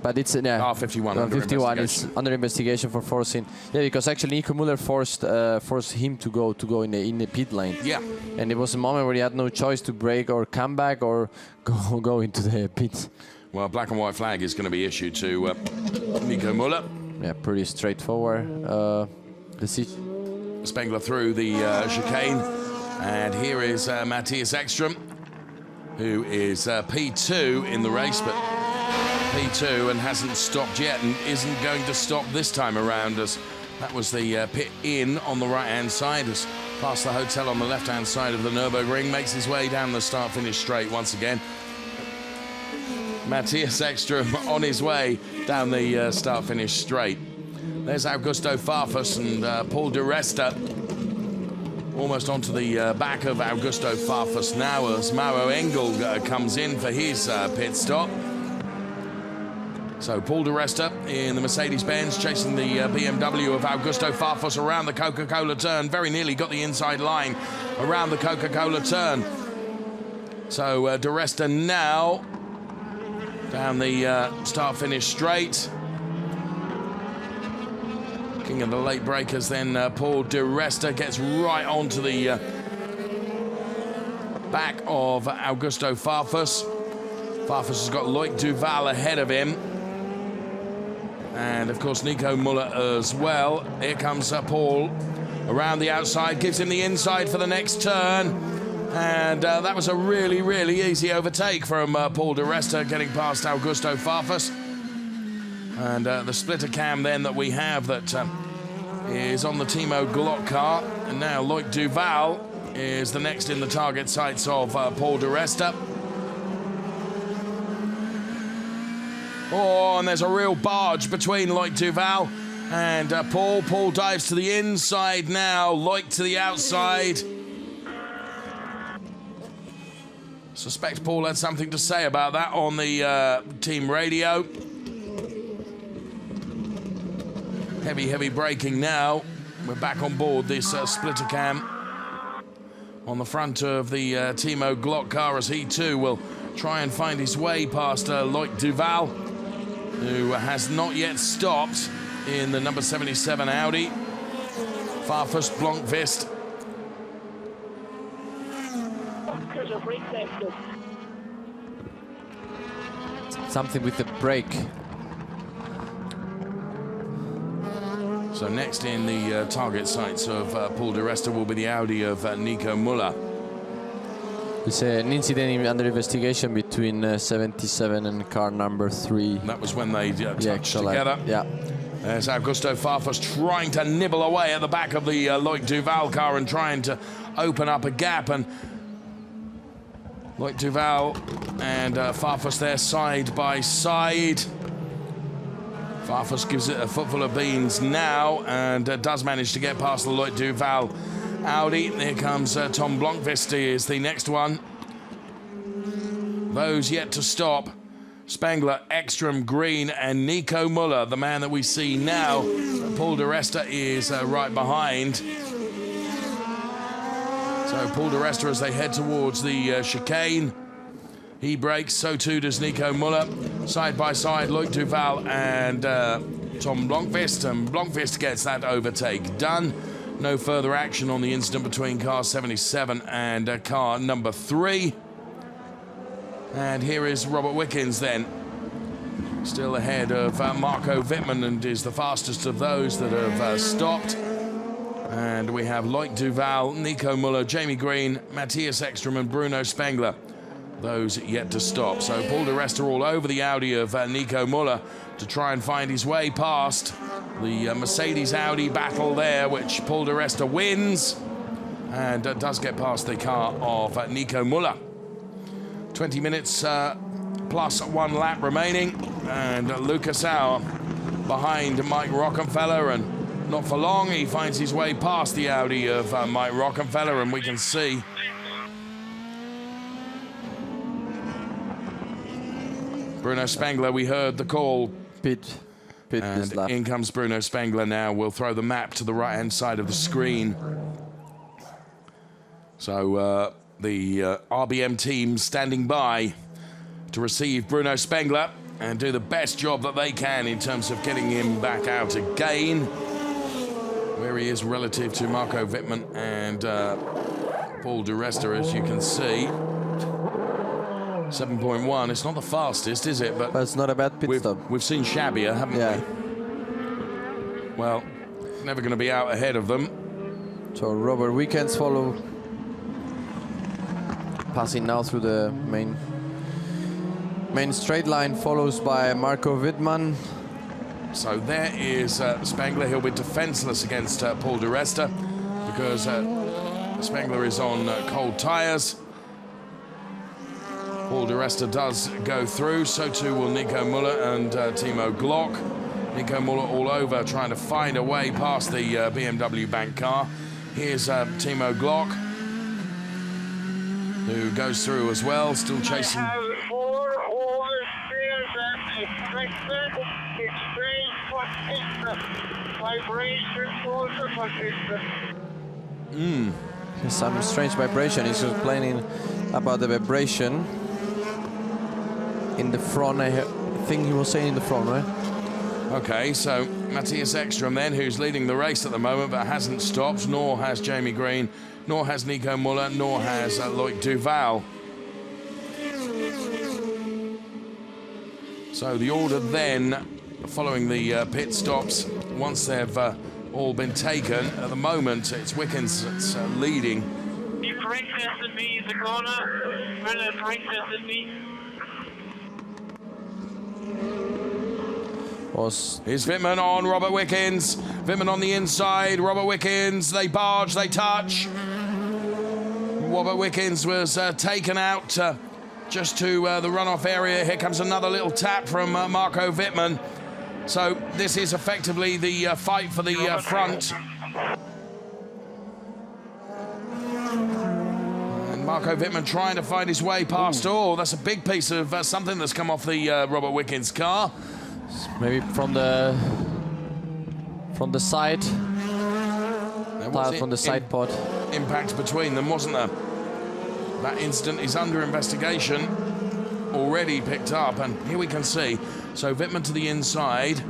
G: But it's... Yeah,
D: R51 under
G: 51 is under investigation for forcing. Yeah, because actually Nico Müller forced him to go in the pit lane.
D: Yeah.
G: And it was a moment where he had no choice to brake or come back or go into the pit.
D: Well, black and white flag is going to be issued to Nico Müller.
G: Yeah, pretty straightforward decision.
D: Spengler through the chicane. And here is Matthias Ekstrom, who is P2 in the race, but P2 and hasn't stopped yet and isn't going to stop this time around, as that was the pit in on the right-hand side, as past the hotel on the left-hand side of the Nürburgring, makes his way down the start-finish straight once again. Matthias Ekstrom on his way down the start-finish straight. There's Augusto Farfus and Paul di Resta almost onto the back of Augusto Farfus now, as Mauro Engel comes in for his pit stop. So Paul di Resta in the Mercedes-Benz chasing the BMW of Augusto Farfus around the Coca-Cola turn. Very nearly got the inside line around the Coca-Cola turn. So di Resta now down the start-finish straight. King of the late breakers then, Paul di Resta gets right onto the back of Augusto Farfus. Farfus has got Loic Duval ahead of him. And of course Nico Müller as well. Here comes Paul around the outside, gives him the inside for the next turn. And that was a really, really easy overtake from Paul di Resta, getting past Augusto Farfus. And the splitter cam then that we have that is on the Timo Glock car. And now Loic Duval is the next in the target sights of Paul de Resta. Oh, and there's a real barge between Loic Duval and Paul. Paul dives to the inside now, Loic to the outside. Suspect Paul had something to say about that on the team radio. Heavy braking now. We're back on board this splitter cam on the front of the Timo Glock car as he too will try and find his way past Loic Duval, who has not yet stopped in the number 77 Audi. Farfus, Blomqvist.
G: Something with the brake.
D: So next in the target sights of Paul de Resta will be the Audi of Nico Müller.
G: It's an incident under investigation between 77 and car number 3.
D: That was when they touched together.
G: Yeah.
D: There's Augusto Farfus trying to nibble away at the back of the Loic Duval car and trying to open up a gap. And Loic Duval and Farfus there side by side. Farfus gives it a footful of beans now and does manage to get past the Loic Duval Audi. Here comes Tom Blomqvist is the next one. Those yet to stop: Spengler, Ekstrom, Green, and Nico Müller, the man that we see now. Paul de Resta is right behind. So Paul de Resta, as they head towards the chicane, he brakes, so too does Nico Müller. Side by side, Loic Duval and Tom Blomqvist, and Blomqvist gets that overtake done. No further action on the incident between car 77 and car number 3. And here is Robert Wickens then, still ahead of Marco Wittmann, and is the fastest of those that have stopped. And we have Loic Duval, Nico Müller, Jamie Green, Matthias Ekstrom and Bruno Spengler, those yet to stop. So Paul de Resta all over the Audi of Nico Müller to try and find his way past the Mercedes Audi battle there, which Paul de Resta wins and does get past the car of Nico Müller. 20 minutes plus 1 lap remaining, and Lucas Auer behind Mike Rockenfeller, and not for long he finds his way past the Audi of Mike Rockenfeller, and we can see Bruno Spengler. We heard the call.
G: Pit
D: And
G: this lap.
D: in comes Bruno Spengler now. We'll throw the map to the right-hand side of the screen. So the RBM team standing by to receive Bruno Spengler and do the best job that they can in terms of getting him back out again, where he is relative to Marco Wittmann and Paul de Resta, as you can see. 7.1. It's not the fastest, is it?
G: But it's not a bad pit stop.
D: We've seen shabbier, haven't we? Well, never going to be out ahead of them.
G: So Robert Wickens follow, passing now through the main straight line, follows by Marco Wittmann.
D: So there is Spengler. He'll be defenseless against Paul de Resta because Spengler is on cold tyres. Paul de Resta does go through, so too will Nico Müller and Timo Glock. Nico Müller all over, trying to find a way past the BMW bank car. Here's Timo Glock, who goes through as well, still chasing.
J: I have 4 oversteers and expected exchange vibration also persistent.
G: Some strange vibration. He's complaining about the vibration in the front. I think he was saying in the front, right?
D: Okay, so Matthias Ekstrom then, who's leading the race at the moment but hasn't stopped, nor has Jamie Green, nor has Nico Müller, nor has Loic Duval. So the order then, following the pit stops, once they've all been taken, at the moment it's Wickens that's leading.
J: You correct tested me in the corner. Correct tested me.
D: Here's Wittmann on Robert Wickens. Wittmann on the inside. Robert Wickens. They barge. They touch. Robert Wickens was taken out just to the runoff area. Here comes another little tap from Marco Wittmann. So this is effectively the fight for the front. And Marco Wittmann trying to find his way past. Oh, that's a big piece of something that's come off the Robert Wickens car.
G: Maybe from the side. From the side pod.
D: Impact between them, wasn't there? That incident is under investigation. Already picked up, and here we can see. So Wittmann to the inside.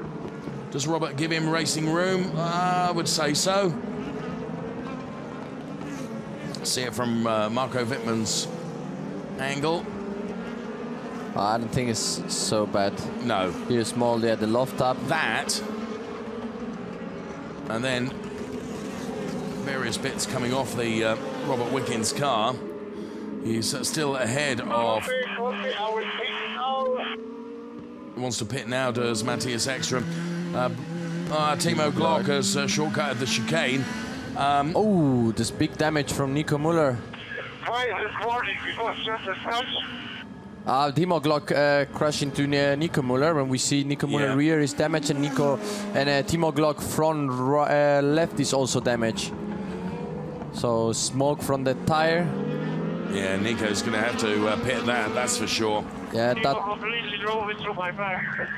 D: Does Robert give him racing room? I would say so. See it from Marco Wittmann's angle.
G: I don't think it's so bad.
D: No.
G: Here's small there, the loft up.
D: That. And then various bits coming off the Robert Wickens car. He's still ahead of... Wants to pit now, does Matthias Ekstrom. Timo Glock has shortcutted the chicane.
G: Oh, this big damage from Nico Müller. Timo Glock crashed into Nico Müller. When we see Nico Müller rear is damaged, and Timo Glock front left is also damaged. So smoke from the tire.
D: Yeah, Nico's going to have to pit that's for sure.
G: Yeah, that.
J: Completely drove into my back.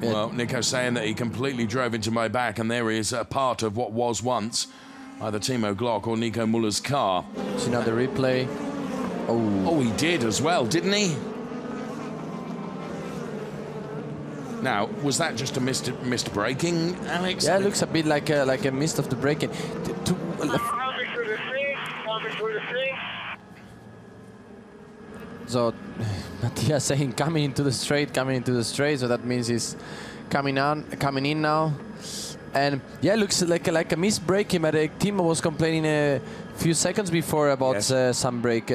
D: Well, Nico's saying that he completely drove into my back, and there is a part of what was once either Timo Glock or Nico Müller's car.
G: See now the replay.
D: Oh, he did as well, didn't he? Now, was that just a missed braking, Alex?
G: Yeah, it looks a bit like a mist of the braking. So Matthias saying coming into the straight, so that means he's coming in now. And yeah, looks like a missed braking, but Timo was complaining a few seconds before about some brake.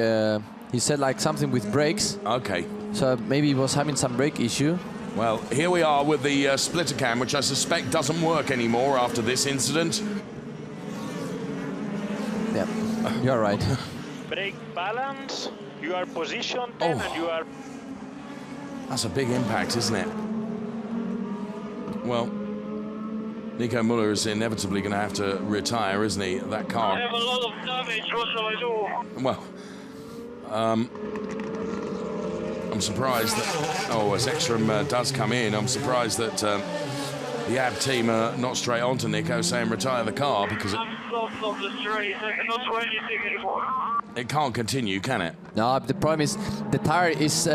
G: He said like something with brakes.
D: Okay.
G: So maybe he was having some brake issue.
D: Well, here we are with the splitter cam, which I suspect doesn't work anymore after this incident.
G: Yeah, you're right.
J: Brake balance, you are positioned and you are...
D: That's a big impact, isn't it? Well, Nico Müller is inevitably going to have to retire, isn't he? That car.
J: I have a lot of damage, what shall I do?
D: Well, I'm surprised that... Oh, as Ekstrom does come in, I'm surprised that the AB team are not straight onto Nico saying retire the car, because
J: I'm lost on the straight, I cannot do anything anymore.
D: It can't continue, can it?
G: No, the problem is the tire is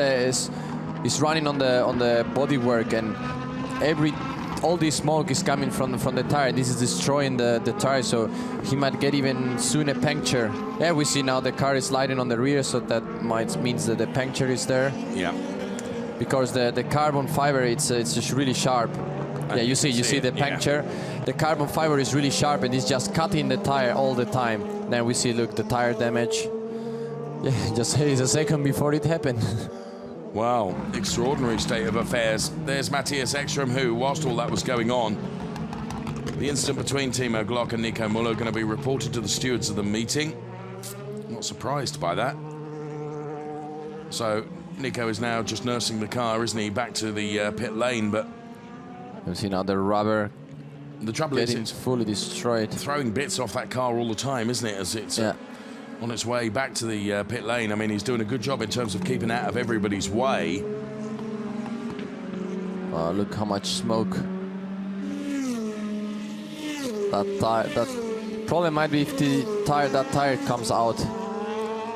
G: running on the bodywork, and all this smoke is coming from the tire. This is destroying the tire, so he might get even soon a puncture. Yeah, we see now the car is sliding on the rear, so that means that the puncture is there.
D: Yeah.
G: Because the carbon fiber, it's just really sharp. Yeah, you see the puncture. Yeah. The carbon fiber is really sharp, and it's just cutting the tire all the time. Then we see, look, the tire damage. Yeah, just a second before it happened.
D: Wow, extraordinary state of affairs. There's Matthias Ekstrom, who, whilst all that was going on, the incident between Timo Glock and Nico Müller going to be reported to the stewards of the meeting. Not surprised by that. So Nico is now just nursing the car, isn't he, back to the pit lane, but...
G: You see now the rubber.
D: The trouble is it's
G: fully destroyed.
D: Throwing bits off that car all the time, isn't it? As it's on its way back to the pit lane. I mean, he's doing a good job in terms of keeping out of everybody's way.
G: Oh, look how much smoke. That problem might be if that tire comes out.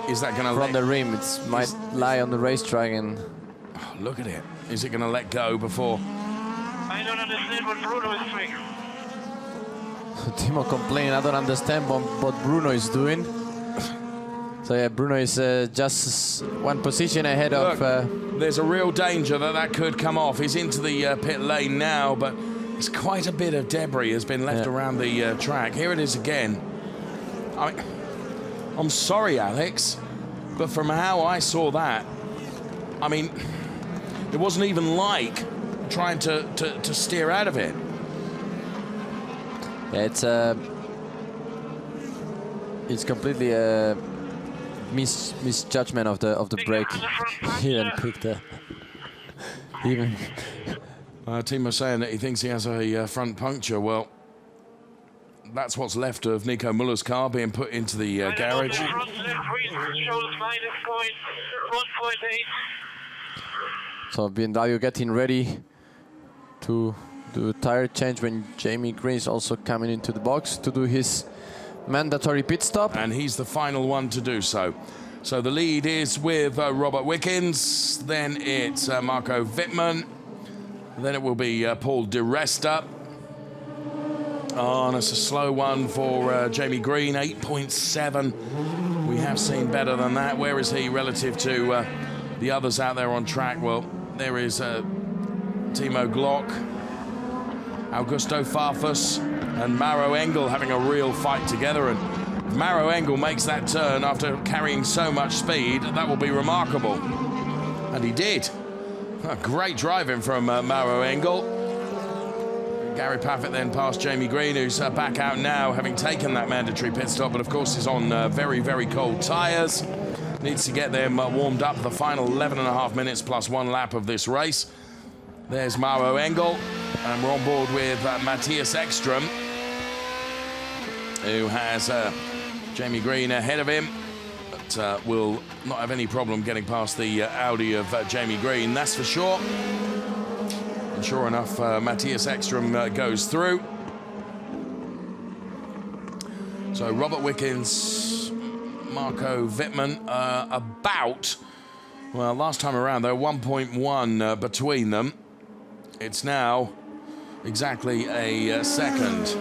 D: Is that going to
G: from the rim? It might lie on the racetrack and.
D: Oh, look at it. Is it going to let go before?
J: I don't understand what Bruno is doing.
G: Timo complaining, I don't understand what Bruno is doing. So yeah, Bruno is just one position ahead of...
D: There's a real danger that could come off. He's into the pit lane now, but it's quite a bit of debris has been left around the track. Here it is again. I'm sorry, Alex, but from how I saw that, I mean, it wasn't even like trying to steer out of it.
G: Yeah, it's completely a misjudgment of the brake. He didn't pick the even.
D: Timo saying that he thinks he has a front puncture. Well, that's what's left of Nico Muller's car being put into the garage.
G: So BMW getting ready to do a tire change when Jamie Green is also coming into the box to do his mandatory pit stop.
D: And he's the final one to do so. So the lead is with Robert Wickens, then it's Marco Wittmann, then it will be Paul Di Resta. Oh, and it's a slow one for Jamie Green, 8.7. We have seen better than that. Where is he relative to the others out there on track? Well, there is Timo Glock, Augusto Farfus, and Maro Engel having a real fight together. And if Maro Engel makes that turn after carrying so much speed, that will be remarkable. And he did. Great driving from Maro Engel. Gary Paffett then past Jamie Green, who's back out now, having taken that mandatory pit stop, but of course is on very, very cold tyres. Needs to get them warmed up for the final 11.5 minutes plus 1 lap of this race. There's Maro Engel, and we're on board with Matthias Ekström, who has Jamie Green ahead of him, but will not have any problem getting past the Audi of Jamie Green, that's for sure. And sure enough, Matthias Ekström goes through. So Robert Wickens, Marco Wittmann, about, well, last time around, they were 1.1 between them. It's now exactly a second.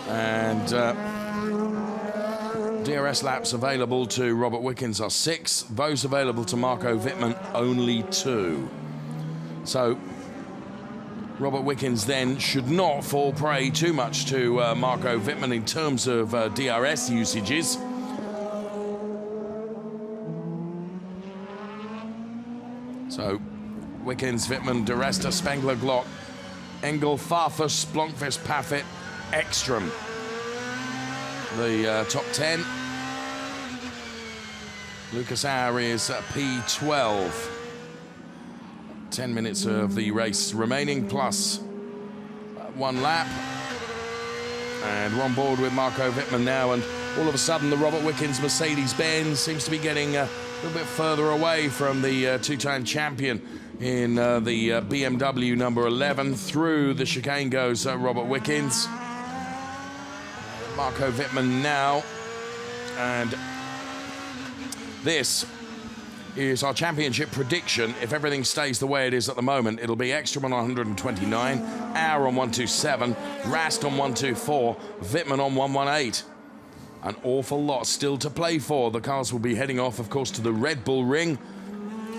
D: And DRS laps available to Robert Wickens are 6. Those available to Marco Wittmann, only 2. So Robert Wickens then should not fall prey too much to Marco Wittmann in terms of DRS usages. So Wickens, Wittmann, Di Resta, Spengler, Glock, Engel, Farfus, Blomqvist, Paffett, Ekström. The top 10. Lucas Auer is P12. 10 minutes of the race remaining, plus 1 lap. And we're on board with Marco Wittmann now, and all of a sudden the Robert Wickens Mercedes-Benz seems to be getting a little bit further away from the two-time champion in the BMW number 11. Through the chicane goes Robert Wickens. Marco Wittmann now, and this is our championship prediction. If everything stays the way it is at the moment, it'll be Ekström on 129, Auer on 127, Rast on 124, Wittmann on 118. An awful lot still to play for. The cars will be heading off, of course, to the Red Bull Ring,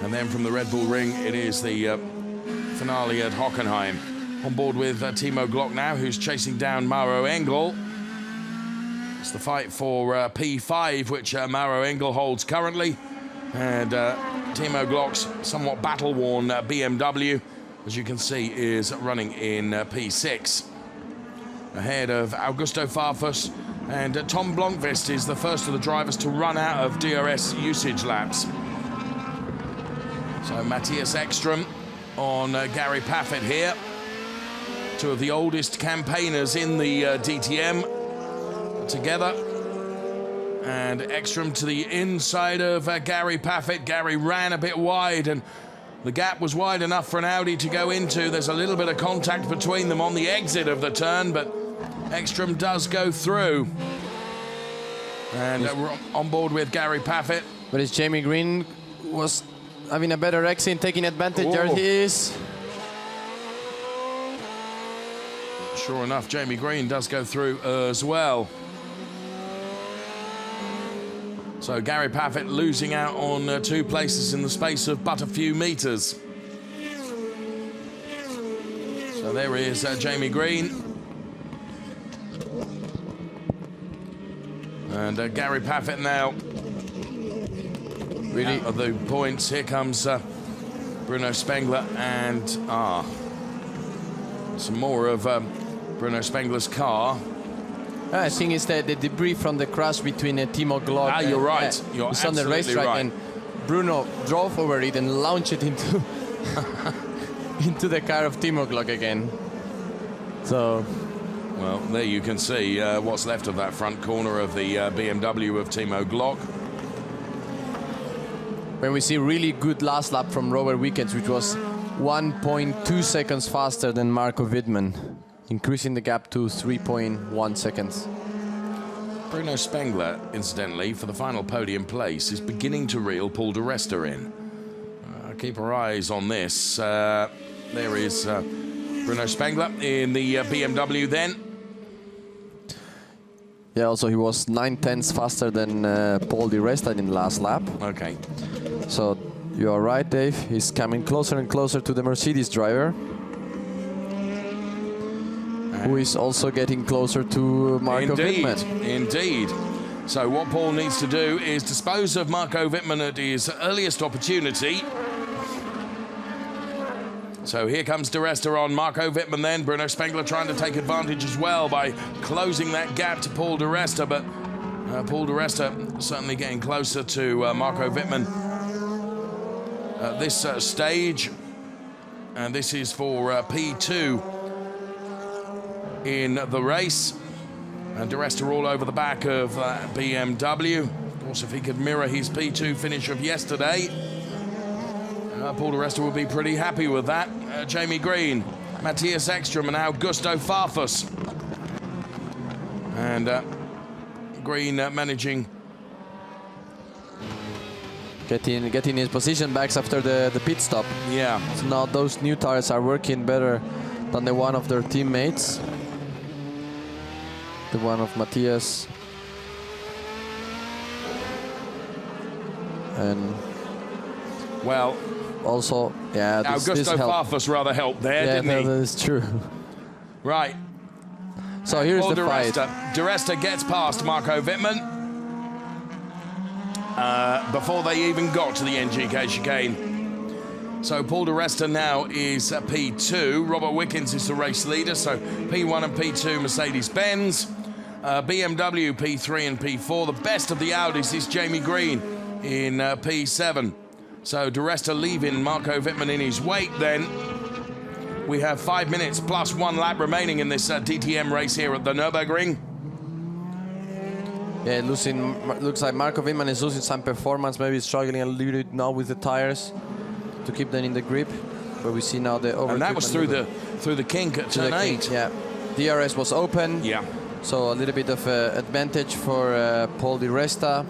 D: and then from the Red Bull Ring, it is the finale at Hockenheim. On board with Timo Glock now, who's chasing down Maro Engel. It's the fight for P5, which Maro Engel holds currently. And Timo Glock's somewhat battle-worn BMW, as you can see, is running in P6. Ahead of Augusto Farfus, and Tom Blomqvist is the first of the drivers to run out of DRS usage laps. So Matthias Ekström on Gary Paffett here. 2 of the oldest campaigners in the DTM. Together, and Ekström to the inside of Gary Paffett. Gary ran a bit wide, and the gap was wide enough for an Audi to go into. There's a little bit of contact between them on the exit of the turn, but Ekström does go through. And we're on board with Gary Paffett.
G: But it's Jamie Green was having a better exit, taking advantage. There he is.
D: Sure enough, Jamie Green does go through as well. So Gary Paffett losing out on 2 places in the space of but a few meters. So there is Jamie Green. And Gary Paffett now really out of the points. Here comes Bruno Spengler and some more of Bruno Spengler's car.
G: I think it's the debris from the crash between Timo Glock.
D: You're right. You're
G: it's on the
D: absolutely
G: racetrack,
D: right.
G: and Bruno drove over it and launched it into into the car of Timo Glock again. So,
D: well, there you can see what's left of that front corner of the BMW of Timo Glock.
G: When we see really good last lap from Robert Wickens, which was 1.2 seconds faster than Marco Wittmann, increasing the gap to 3.1 seconds.
D: Bruno Spengler, incidentally, for the final podium place, is beginning to reel Paul di Resta in. Keep our eyes on this. There is Bruno Spengler in the BMW then.
G: Yeah, also he was 9/10 faster than Paul di Resta in the last lap.
D: Okay.
G: So you are right, Dave. He's coming closer and closer to the Mercedes driver, who is also getting closer to Marco Wittmann.
D: Indeed. So what Paul needs to do is dispose of Marco Wittmann at his earliest opportunity. So here comes di Resta on Marco Wittmann then. Bruno Spengler trying to take advantage as well by closing that gap to Paul di Resta, but Paul di Resta certainly getting closer to Marco Wittmann at this stage. And this is for P2 in the race. And di Resta all over the back of BMW. Of course, if he could mirror his P2 finish of yesterday, Paul di Resta will be pretty happy with that. Jamie Green, Matthias Ekstrom and Augusto Farfus. And Green managing.
G: Getting his position back after the pit stop.
D: Yeah.
G: So now those new tires are working better than the one of their teammates. The one of Matthias. And
D: well,
G: also, yeah,
D: Augusto Farfus rather helped there, didn't he?
G: Yeah, that's true.
D: Right.
G: So here's
D: Paul
G: the fight.
D: Di Resta gets past Marco Wittmann before they even got to the NGK chicane. So Paul di Resta now is P2. Robert Wickens is the race leader, so P1 and P2 Mercedes-Benz. BMW P3 and P4. The best of the Audis is Jamie Green in P7. So di Resta leaving Marco Wittmann in his wake then. We have 5 minutes plus 1 lap remaining in this DTM race here at the Nürburgring.
G: Yeah, looks like Marco Wittmann is losing some performance, maybe struggling a little bit now with the tires to keep them in the grip. But we see now the over.
D: And that was through the kink at turn 8.
G: Yeah, DRS was open.
D: Yeah.
G: So a little bit of advantage for Paul di Resta.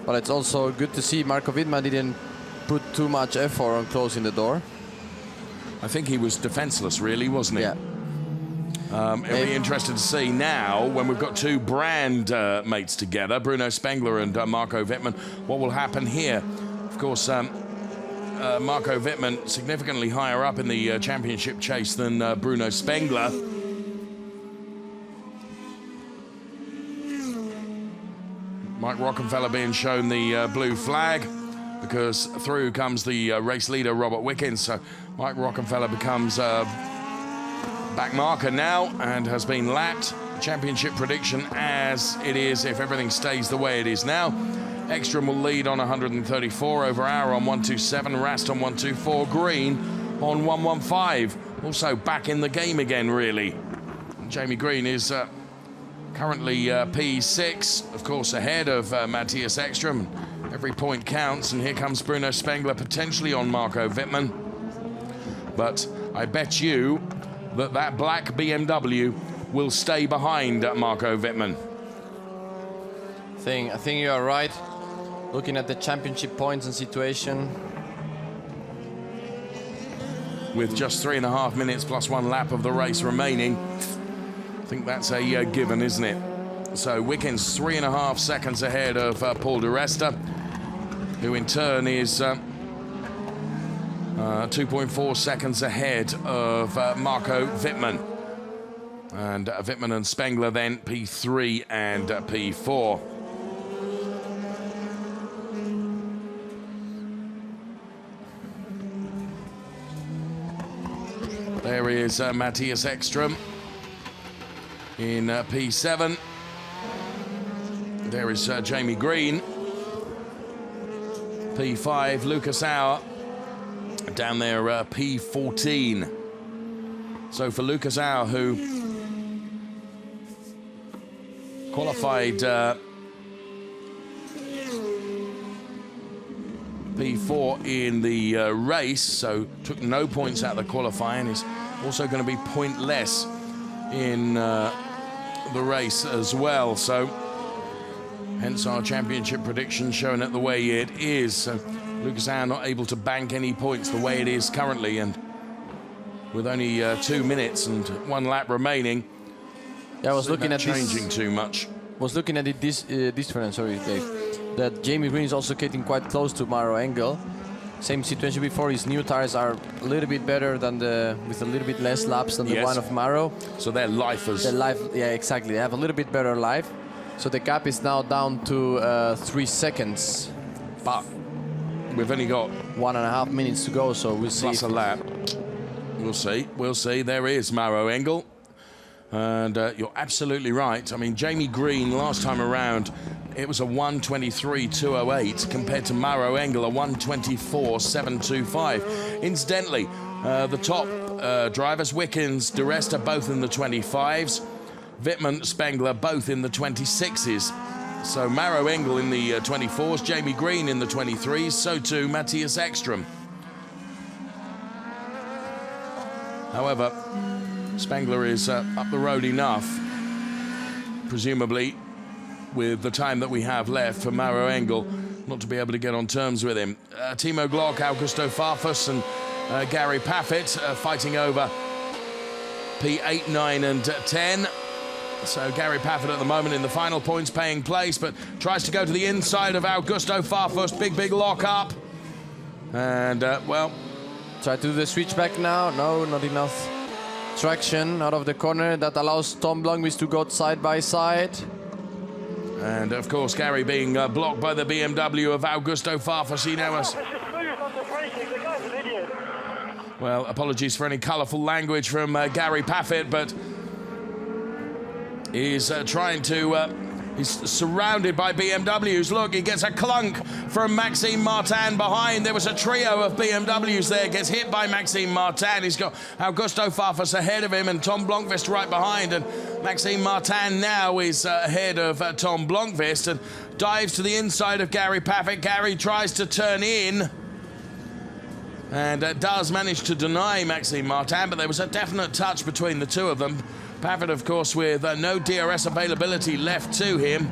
G: But it's also good to see Marco Wittmann didn't put too much effort on closing the door.
D: I think he was defenseless, really, wasn't he?
G: Yeah.
D: It'll be interesting to see now, when we've got two brand mates together, Bruno Spengler and Marco Wittmann, what will happen here. Of course, Marco Wittmann significantly higher up in the championship chase than Bruno Spengler. Mike Rockenfeller being shown the blue flag, because through comes the race leader, Robert Wickens. So Mike Rockenfeller becomes back marker now and has been lapped. Championship prediction as it is, if everything stays the way it is now. Ekstrom will lead on 134, over Hour on 127, Rast on 124, Green on 115. Also back in the game again, really. Jamie Green is currently P6, of course, ahead of Matthias Ekstrom. Every point counts, and here comes Bruno Spengler potentially on Marco Wittmann. But I bet you that black BMW will stay behind Marco Wittmann.
G: I think you are right. Looking at the championship points and situation.
D: With just 3.5 minutes plus 1 lap of the race remaining, I think that's a given, isn't it? So Wickens 3.5 seconds ahead of Paul di Resta, who in turn is 2.4 seconds ahead of Marco Wittmann. And Wittmann and Spengler then P3 and P4. There is Matthias Ekström in P7. There is Jamie Green. P5, Lucas Auer. Down there, P14. So for Lucas Auer, who qualified P4 in the race, so took no points out of the qualifying, is also going to be pointless in the race as well. So hence our championship prediction showing it the way it is. So Lucas Auer not able to bank any points the way it is currently, and with only 2 minutes and 1 lap remaining.
G: Yeah, I was looking at
D: changing too much.
G: Was looking at it this difference. Sorry, Dave. That Jamie Green is also getting quite close to Maro Engel. Same situation before. His new tires are a little bit better than with a little bit less laps than the one of Maro.
D: So their lifers.
G: Their life, yeah, exactly. They have a little bit better life. So the gap is now down to 3 seconds.
D: But we've only got
G: 1.5 minutes to go, so we'll see.
D: Plus a lap. We'll see. We'll see. There is Maro Engel. And you're absolutely right. I mean, Jamie Green, last time around, it was a 1:23.208 compared to Maro Engel, a 1:24.725. Incidentally, the top drivers, Wickens, De Resta, both in the 25s. Wittmann, Spengler, both in the 26s. So Maro Engel in the 24s, Jamie Green in the 23s, so too Matthias Ekström. However, Spengler is up the road enough, presumably with the time that we have left for Maro Engel, not to be able to get on terms with him. Timo Glock, Augusto Farfus and Gary Paffett fighting over P8, 9 and 10. So Gary Paffett at the moment in the final points paying place, but tries to go to the inside of Augusto Farfus. Big lock up. And, well...
G: Try to do the switchback now. No, not enough traction out of the corner. That allows Tom Blomqvist to go side by side.
D: And, of course, Gary being blocked by the BMW of Augusto Farfus. He now has... Well, apologies for any colourful language from Gary Paffett, but he's trying to... he's surrounded by BMWs. Look, he gets a clunk from Maxime Martin behind. There was a trio of BMWs there. Gets hit by Maxime Martin. He's got Augusto Farfus ahead of him and Tom Blomqvist right behind. And Maxime Martin now is ahead of Tom Blomqvist and dives to the inside of Gary Paffett. Gary tries to turn in and does manage to deny Maxime Martin, but there was a definite touch between the two of them. Paffett, of course, with no DRS availability left to him.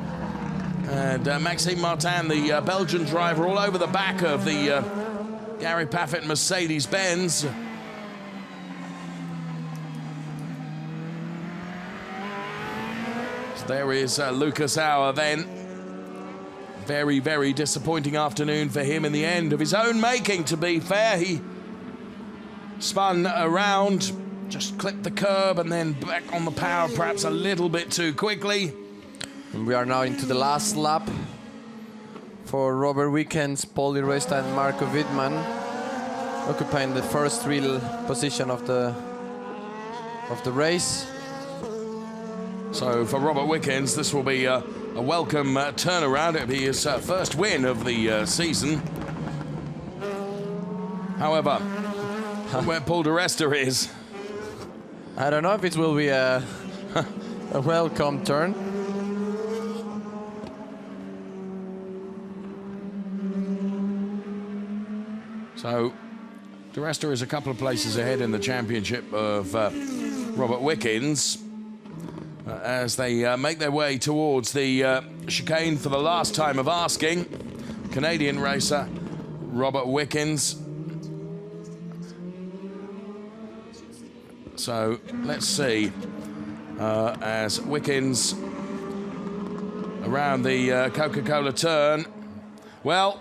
D: And Maxime Martin, the Belgian driver, all over the back of the Gary Paffett Mercedes-Benz. So there is Lucas Auer then. Very disappointing afternoon for him in the end of his own making, to be fair. He spun around, just clipped the curb and then back on the power perhaps a little bit too quickly.
G: And we are now into the last lap for Robert Wickens, Paul Di Resta and Marco Wittmann, occupying the first real position of the race.
D: So for Robert Wickens, this will be a welcome turnaround. It'll be his first win of the season. However, where Paul Di Resta is,
G: I don't know if it will be a welcome turn.
D: So Di Resta is a couple of places ahead in the championship of Robert Wickens as they make their way towards the chicane for the last time of asking. Canadian racer Robert Wickens. So let's see, as Wickens around the Coca-Cola turn. Well,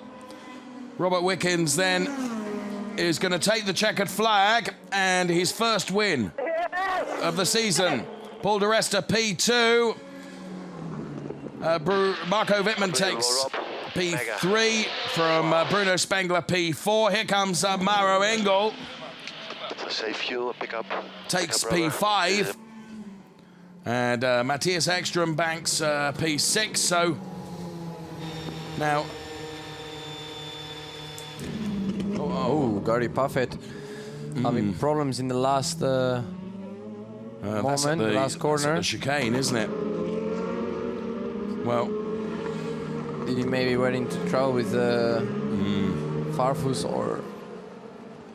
D: Robert Wickens then is going to take the checkered flag and his first win of the season. Paul Di Resta P2. Marco Wittmann takes P3 from Bruno Spengler P4. Here comes Maro Engel.
K: save fuel, pick up.
D: Takes
K: pick up
D: P5. And Matthias Ekström banks P6, so now...
G: Oh, Gary Paffett having problems in the last moment, the last corner.
D: That's the chicane, isn't it? Well...
G: Did he maybe went into trouble with Farfus or...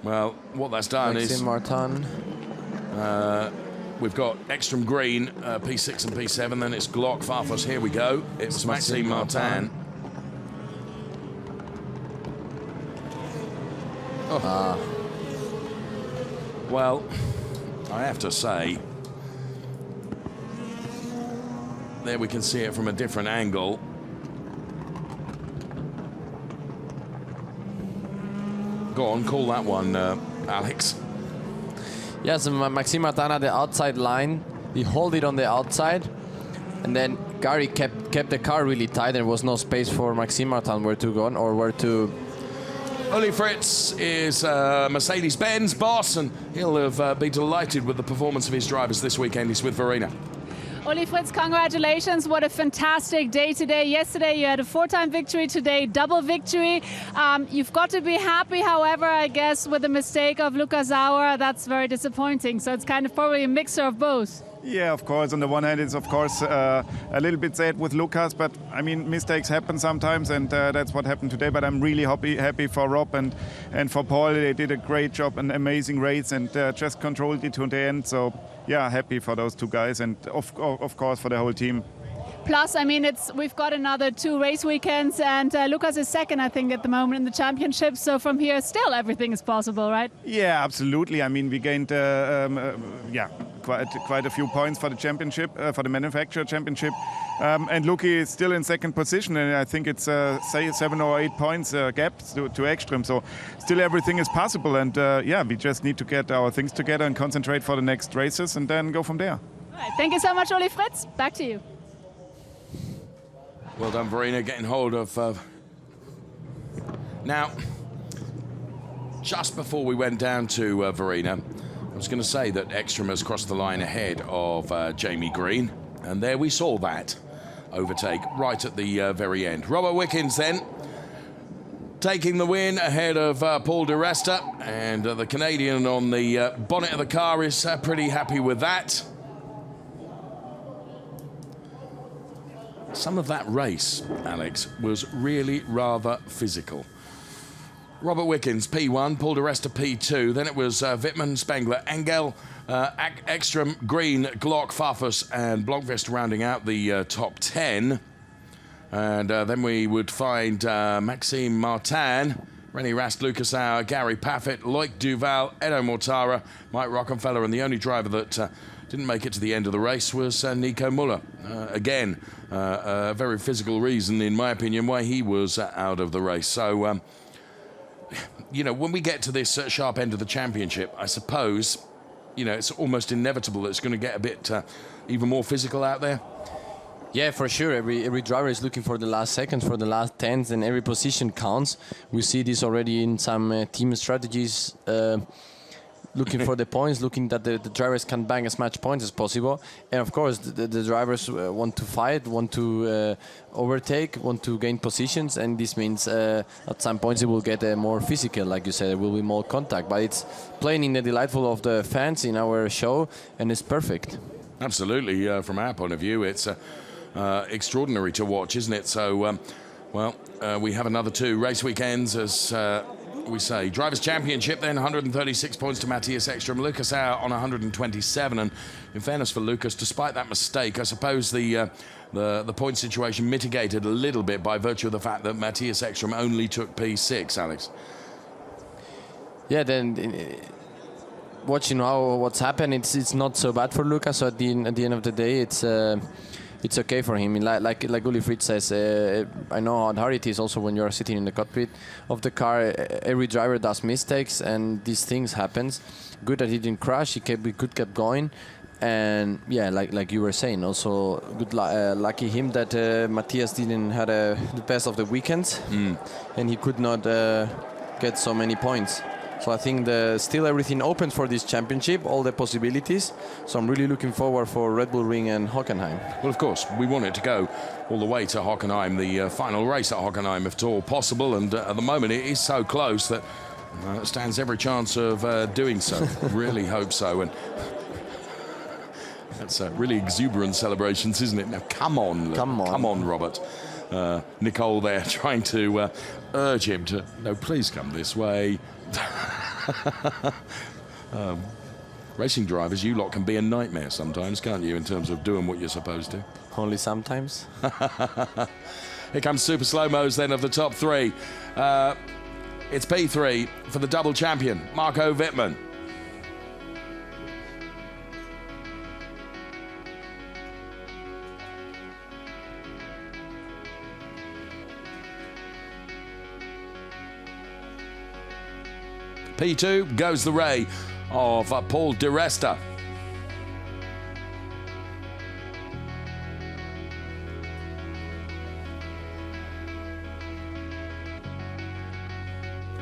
D: Well, what that's done
G: Maxime Martin.
D: We've got Ekström Green, P6 and P7, then it's Glock, Farfus, here we go. It's Maxime Martin. Oh. Well, I have to say, there we can see it from a different angle. Go on, call that one, Alex.
G: Yes, Maxime Martin at the outside line. He held it on the outside, and then Gary kept the car really tight. And there was no space for Maxime Martin where to go on or where to.
D: Uli Fritz is Mercedes-Benz boss, and he'll be delighted with the performance of his drivers this weekend. He's with Verena.
B: Uli Fritz, congratulations. What a fantastic day today. Yesterday you had a 4-time victory, today double victory. You've got to be happy, however, I guess, with the mistake of Lukas Sauer. That's very disappointing. So it's kind of probably a mixture of both.
L: Yeah, of course. On the one hand, it's of course a little bit sad with Lukas, but I mean, mistakes happen sometimes, and that's what happened today. But I'm really happy for Rob and for Paul. They did a great job, an amazing race, and just controlled it to the end. So yeah, happy for those two guys, and of course for the whole team.
B: Plus, I mean, we've got another 2 race weekends, and Lukas is second, I think, at the moment in the championship. So from here, still everything is possible, right?
L: Yeah, absolutely. I mean, we gained quite a few points for the championship, for the manufacturer championship, and Luki is still in second position, and I think it's 7 or 8 points gap to Ekström. So still everything is possible, and yeah, we just need to get our things together and concentrate for the next races, and then go from there.
B: All right. Thank you so much, Uli Fritz. Back to you.
D: Well done, Verena, getting hold of... Now, just before we went down to Verena, I was going to say that Ekström has crossed the line ahead of Jamie Green, and there we saw that overtake right at the very end. Robert Wickens then taking the win ahead of Paul di Resta, and the Canadian on the bonnet of the car is pretty happy with that. Some of that race, Alex, was really rather physical. Robert Wickens, P1, Paul di Resta, P2. Then it was Wittmann, Spengler, Engel, Ekström, Green, Glock, Farfus, and Blomqvist rounding out the top 10. And then we would find Maxime Martin, René Rast, Lukas Sauer, Gary Paffett, Loic Duval, Edo Mortara, Mike Rockenfeller, and the only driver that didn't make it to the end of the race was Nico Müller. Again, a very physical reason, in my opinion, why he was out of the race. So, you know, when we get to this sharp end of the championship, I suppose, you know, it's almost inevitable that it's going to get a bit even more physical out there.
G: Yeah, for sure. Every driver is looking for the last seconds, for the last tenths, and every position counts. We see this already in some team strategies, looking for the points, looking that the drivers can bang as much points as possible. And of course, the drivers want to fight, want to overtake, want to gain positions, and this means at some points it will get more physical, like you said, there will be more contact. But it's playing in the delightful of the fans in our show, and it's perfect.
D: Absolutely, from our point of view, it's extraordinary to watch, isn't it? So, we have another 2 race weekends as we say. Drivers' Championship then, 136 points to Matthias Ekström. Lukas Sauer on 127, and in fairness for Lukas, despite that mistake, I suppose the point situation mitigated a little bit by virtue of the fact that Matthias Ekström only took P6, Alex.
G: Yeah, then watching what's happened, it's not so bad for Lukas. So at the end of the day, it's okay for him. Like Uli Fritz says, I know how hard it is also when you're sitting in the cockpit of the car. Every driver does mistakes, and these things happens. Good that he didn't crash. He kept going, and yeah, like you were saying, also good lucky him that Matthias didn't had the best of the weekends, and he could not get so many points. So I think still everything open for this championship, all the possibilities. So I'm really looking forward for Red Bull Ring and Hockenheim.
D: Well, of course, we want it to go all the way to Hockenheim, the final race at Hockenheim, if at all possible. And at the moment, it is so close that it stands every chance of doing so. Really hope so. And that's really exuberant celebrations, isn't it? Now, come on, Robert. Nicole there trying to urge him to, no, please come this way. Racing drivers, you lot can be a nightmare sometimes, can't you, in terms of doing what you're supposed to?
G: Only sometimes.
D: Here comes super slow-mos then of the top three. It's P3 for the double champion, Marco Wittmann. P2 goes the ray of Paul di Resta.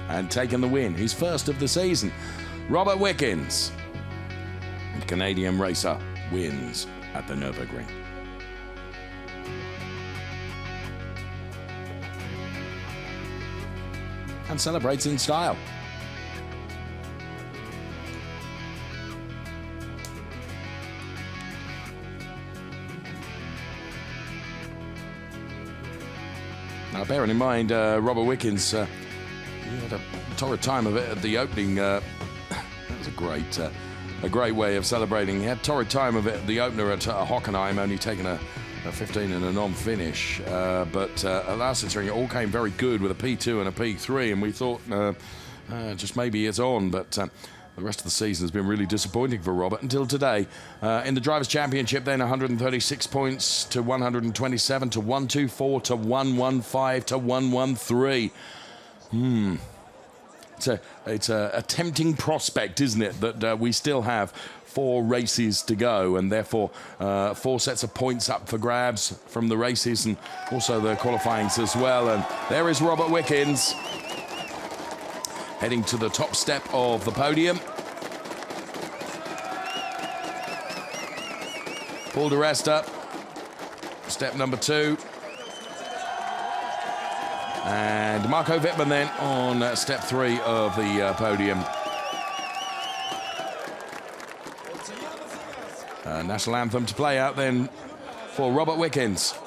D: And taking the win, his first of the season. Robert Wickens, the Canadian racer, wins at the Nürburgring. And celebrates in style. Now, bearing in mind, Robert Wickens, he had a torrid time of it at the opening. That was a great way of celebrating. He had torrid time of it at the opener at Hockenheim, only taking a 15 and a non-finish. But at Lausitz, it all came very good with a P2 and a P3, and we thought just maybe it's on, but the rest of the season has been really disappointing for Robert until today. In the Drivers' Championship, then 136 points to 127 to 124 to 115 to 113. It's a tempting prospect, isn't it, that we still have 4 races to go, and therefore 4 sets of points up for grabs from the races and also the qualifyings as well. And there is Robert Wickens heading to the top step of the podium. Paul di Resta, step number 2. And Marco Wittmann then on step 3 of the podium. National anthem to play out then for Robert Wickens.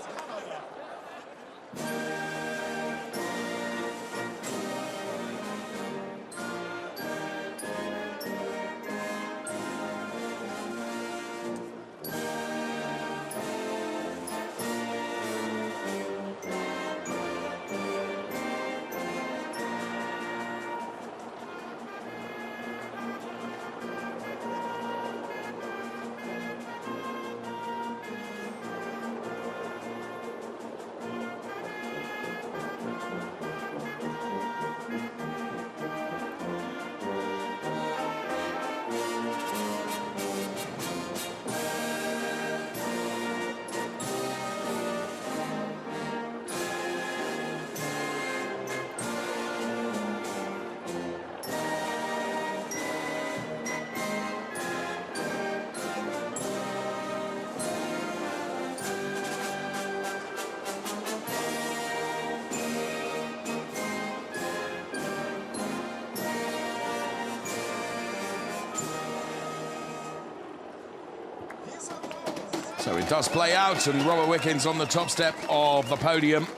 D: So it does play out, and Robert Wickens on the top step of the podium.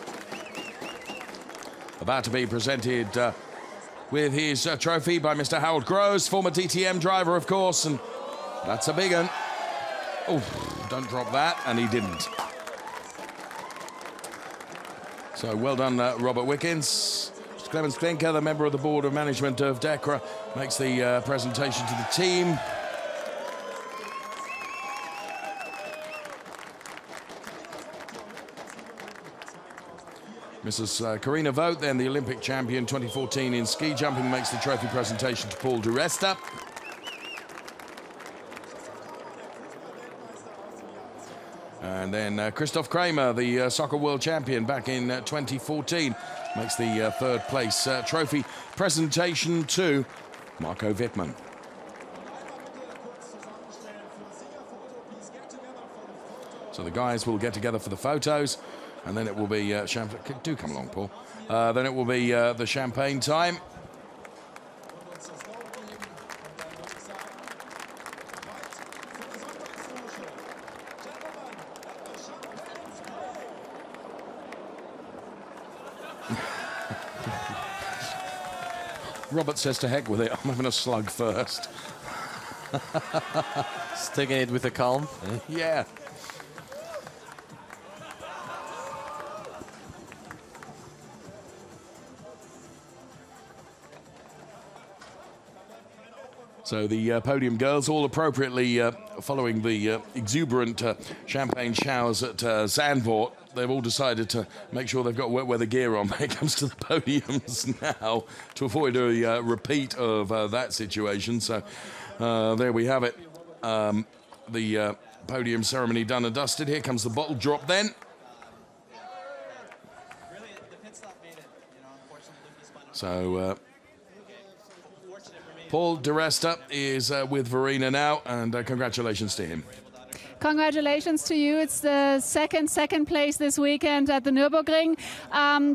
D: About to be presented with his trophy by Mr. Harold Gross, former DTM driver, of course, and that's a big one. Oh, don't drop that, and he didn't. So well done, Robert Wickens. Mr. Clemens Klinker, the member of the board of management of DECRA, makes the presentation to the team. Mrs. Karina Vogt, then the Olympic champion 2014 in ski jumping, makes the trophy presentation to Paul di Resta. And then Christoph Kramer, the soccer world champion back in 2014, makes the third place trophy presentation to Marco Wittmann. So the guys will get together for the photos, and then it will be champagne. Do come along, Paul. Then it will be the champagne time. Robert says to heck with it, I'm having a slug first.
G: He's taking it with a calm.
D: Yeah. So the Podium girls, all appropriately following the exuberant champagne showers at Zandvoort, they've all decided to make sure they've got wet weather gear on when it comes to the podiums now to avoid a repeat of that situation. So there we have it. The podium ceremony done and dusted. Here comes the bottle drop then. So Paul di Resta is with Verena now, and congratulations to him.
B: Congratulations to you. It's the second place this weekend at the Nürburgring.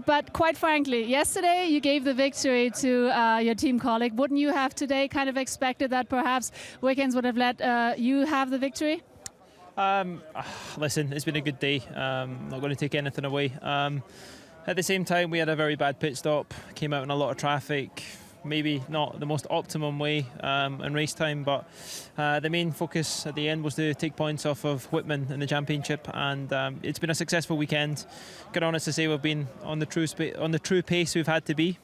B: But quite frankly, yesterday you gave the victory to your team colleague. Wouldn't you have today kind of expected that perhaps Wickens would have let you have the victory?
K: Listen, it's been a good day. Not going to take anything away. At the same time, we had a very bad pit stop. Came out in a lot of traffic. Maybe not the most optimum way in race time, but the main focus at the end was to take points off of Wittmann in the championship, and it's been a successful weekend. Got honest to say, we've been on the true pace we've had to be,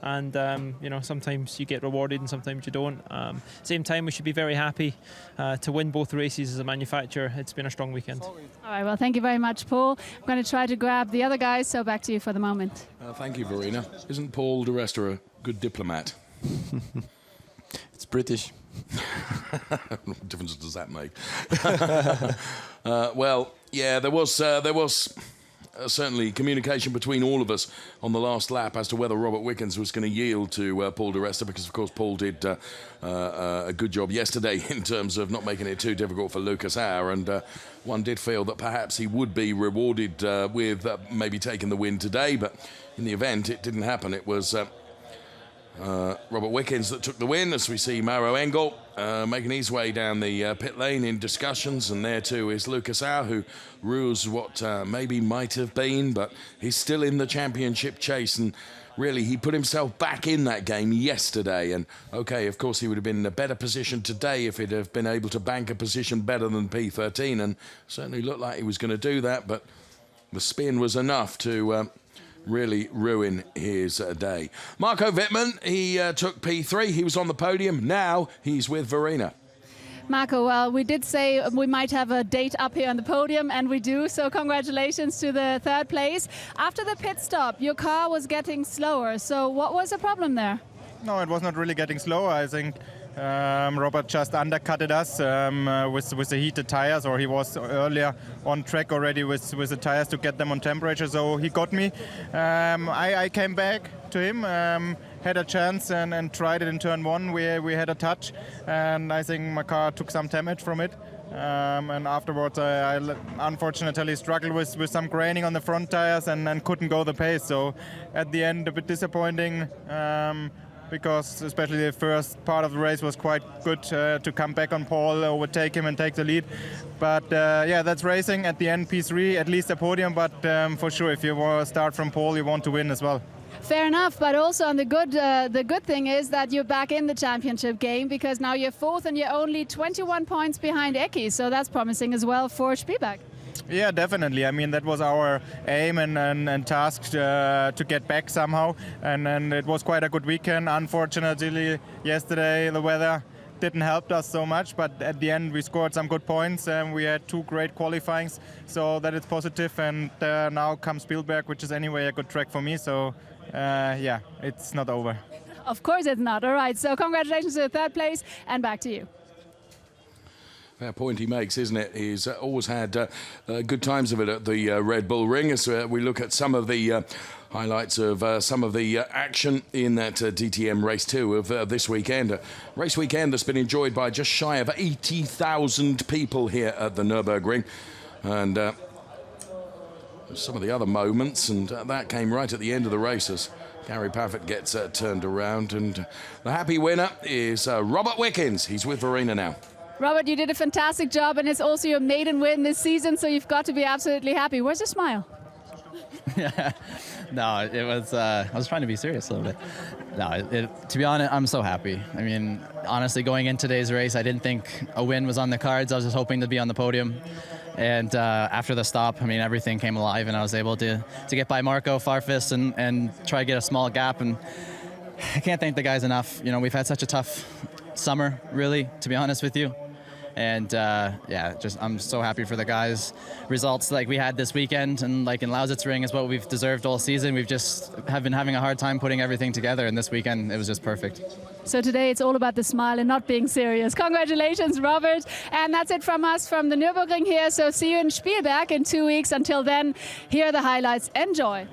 K: and you know, sometimes you get rewarded and sometimes you don't. Same time, we should be very happy to win both races as a manufacturer. It's been a strong weekend.
B: All right, well, thank you very much, Paul. I'm going to try to grab the other guys, so back to you for the moment.
D: Thank you, Verena. Isn't Paul di Resta a good diplomat?
G: It's British.
D: What difference does that make? Well, yeah, there was certainly communication between all of us on the last lap as to whether Robert Wickens was going to yield to Paul di Resta, because of course Paul did a good job yesterday in terms of not making it too difficult for Lucas Auer, and one did feel that perhaps he would be rewarded with maybe taking the win today, but in the event it didn't happen. It was Robert Wickens that took the win, as we see Mauro Engel making his way down the pit lane in discussions, and there too is Lucas Auer, who rules what maybe might have been, but he's still in the championship chase, and really he put himself back in that game yesterday, and okay, of course he would have been in a better position today if he'd have been able to bank a position better than P13, and certainly looked like he was going to do that, but the spin was enough to really ruin his day. Marco Wittmann, he took P3. He was on the podium. Now he's with Verena.
B: Marco, well, we did say we might have a date up here on the podium, and we do, so congratulations to the third place. After the pit stop, your car was getting slower, so what was the problem there?
F: No, it was not really getting slower. I think Robert just undercutted us with the heated tires, or he was earlier on track already with the tires to get them on temperature, so he got me. I came back to him, had a chance and tried it in turn one. We had a touch, and I think my car took some damage from it. And afterwards I unfortunately struggled with some graining on the front tires and couldn't go the pace, so at the end a bit disappointing. Because especially the first part of the race was quite good to come back on Paul, overtake him and take the lead. But yeah, that's racing. At the end, P3, at least a podium, but for sure, if you want to start from Paul, you want to win as well.
B: Fair enough, but also on the good thing is that you're back in the championship game, because now you're fourth and you're only 21 points behind Eki, so that's promising as well for Spielberg.
F: Yeah, definitely. I mean, that was our aim and task to get back somehow. And it was quite a good weekend. Unfortunately, yesterday the weather didn't help us so much, but at the end we scored some good points and we had two great qualifyings, so that is positive. And now comes Spielberg, which is anyway a good track for me. So yeah, it's not over.
B: Of course it's not. All right, so congratulations to the third place, and back to you.
D: Fair point he makes, isn't it? He's always had good times of it at the Red Bull Ring. As we look at some of the highlights of some of the action in that DTM Race 2 of this weekend. Race weekend that's been enjoyed by just shy of 80,000 people here at the Nürburgring. And some of the other moments, and that came right at the end of the race as Gary Paffett gets turned around. And the happy winner is Robert Wickens. He's with Verena now.
B: Robert, you did a fantastic job, and it's also your maiden win this season, so you've got to be absolutely happy. Where's your smile?
M: No, it was. I was trying to be serious a little bit. No, to be honest, I'm so happy. I mean, honestly, going into today's race, I didn't think a win was on the cards. I was just hoping to be on the podium. And after the stop, I mean, everything came alive, and I was able to get by Marco, Farfus, and try to get a small gap. And I can't thank the guys enough. You know, we've had such a tough summer, really, to be honest with you. And yeah, I'm so happy for the guys. Results like we had this weekend and like in Lausitzring is what we've deserved all season. We've just have been having a hard time putting everything together, and this weekend it was just perfect.
B: So today it's all about the smile and not being serious. Congratulations, Robert. And that's it from us from the Nürburgring here. So see you in Spielberg in 2 weeks. Until then, here are the highlights. Enjoy.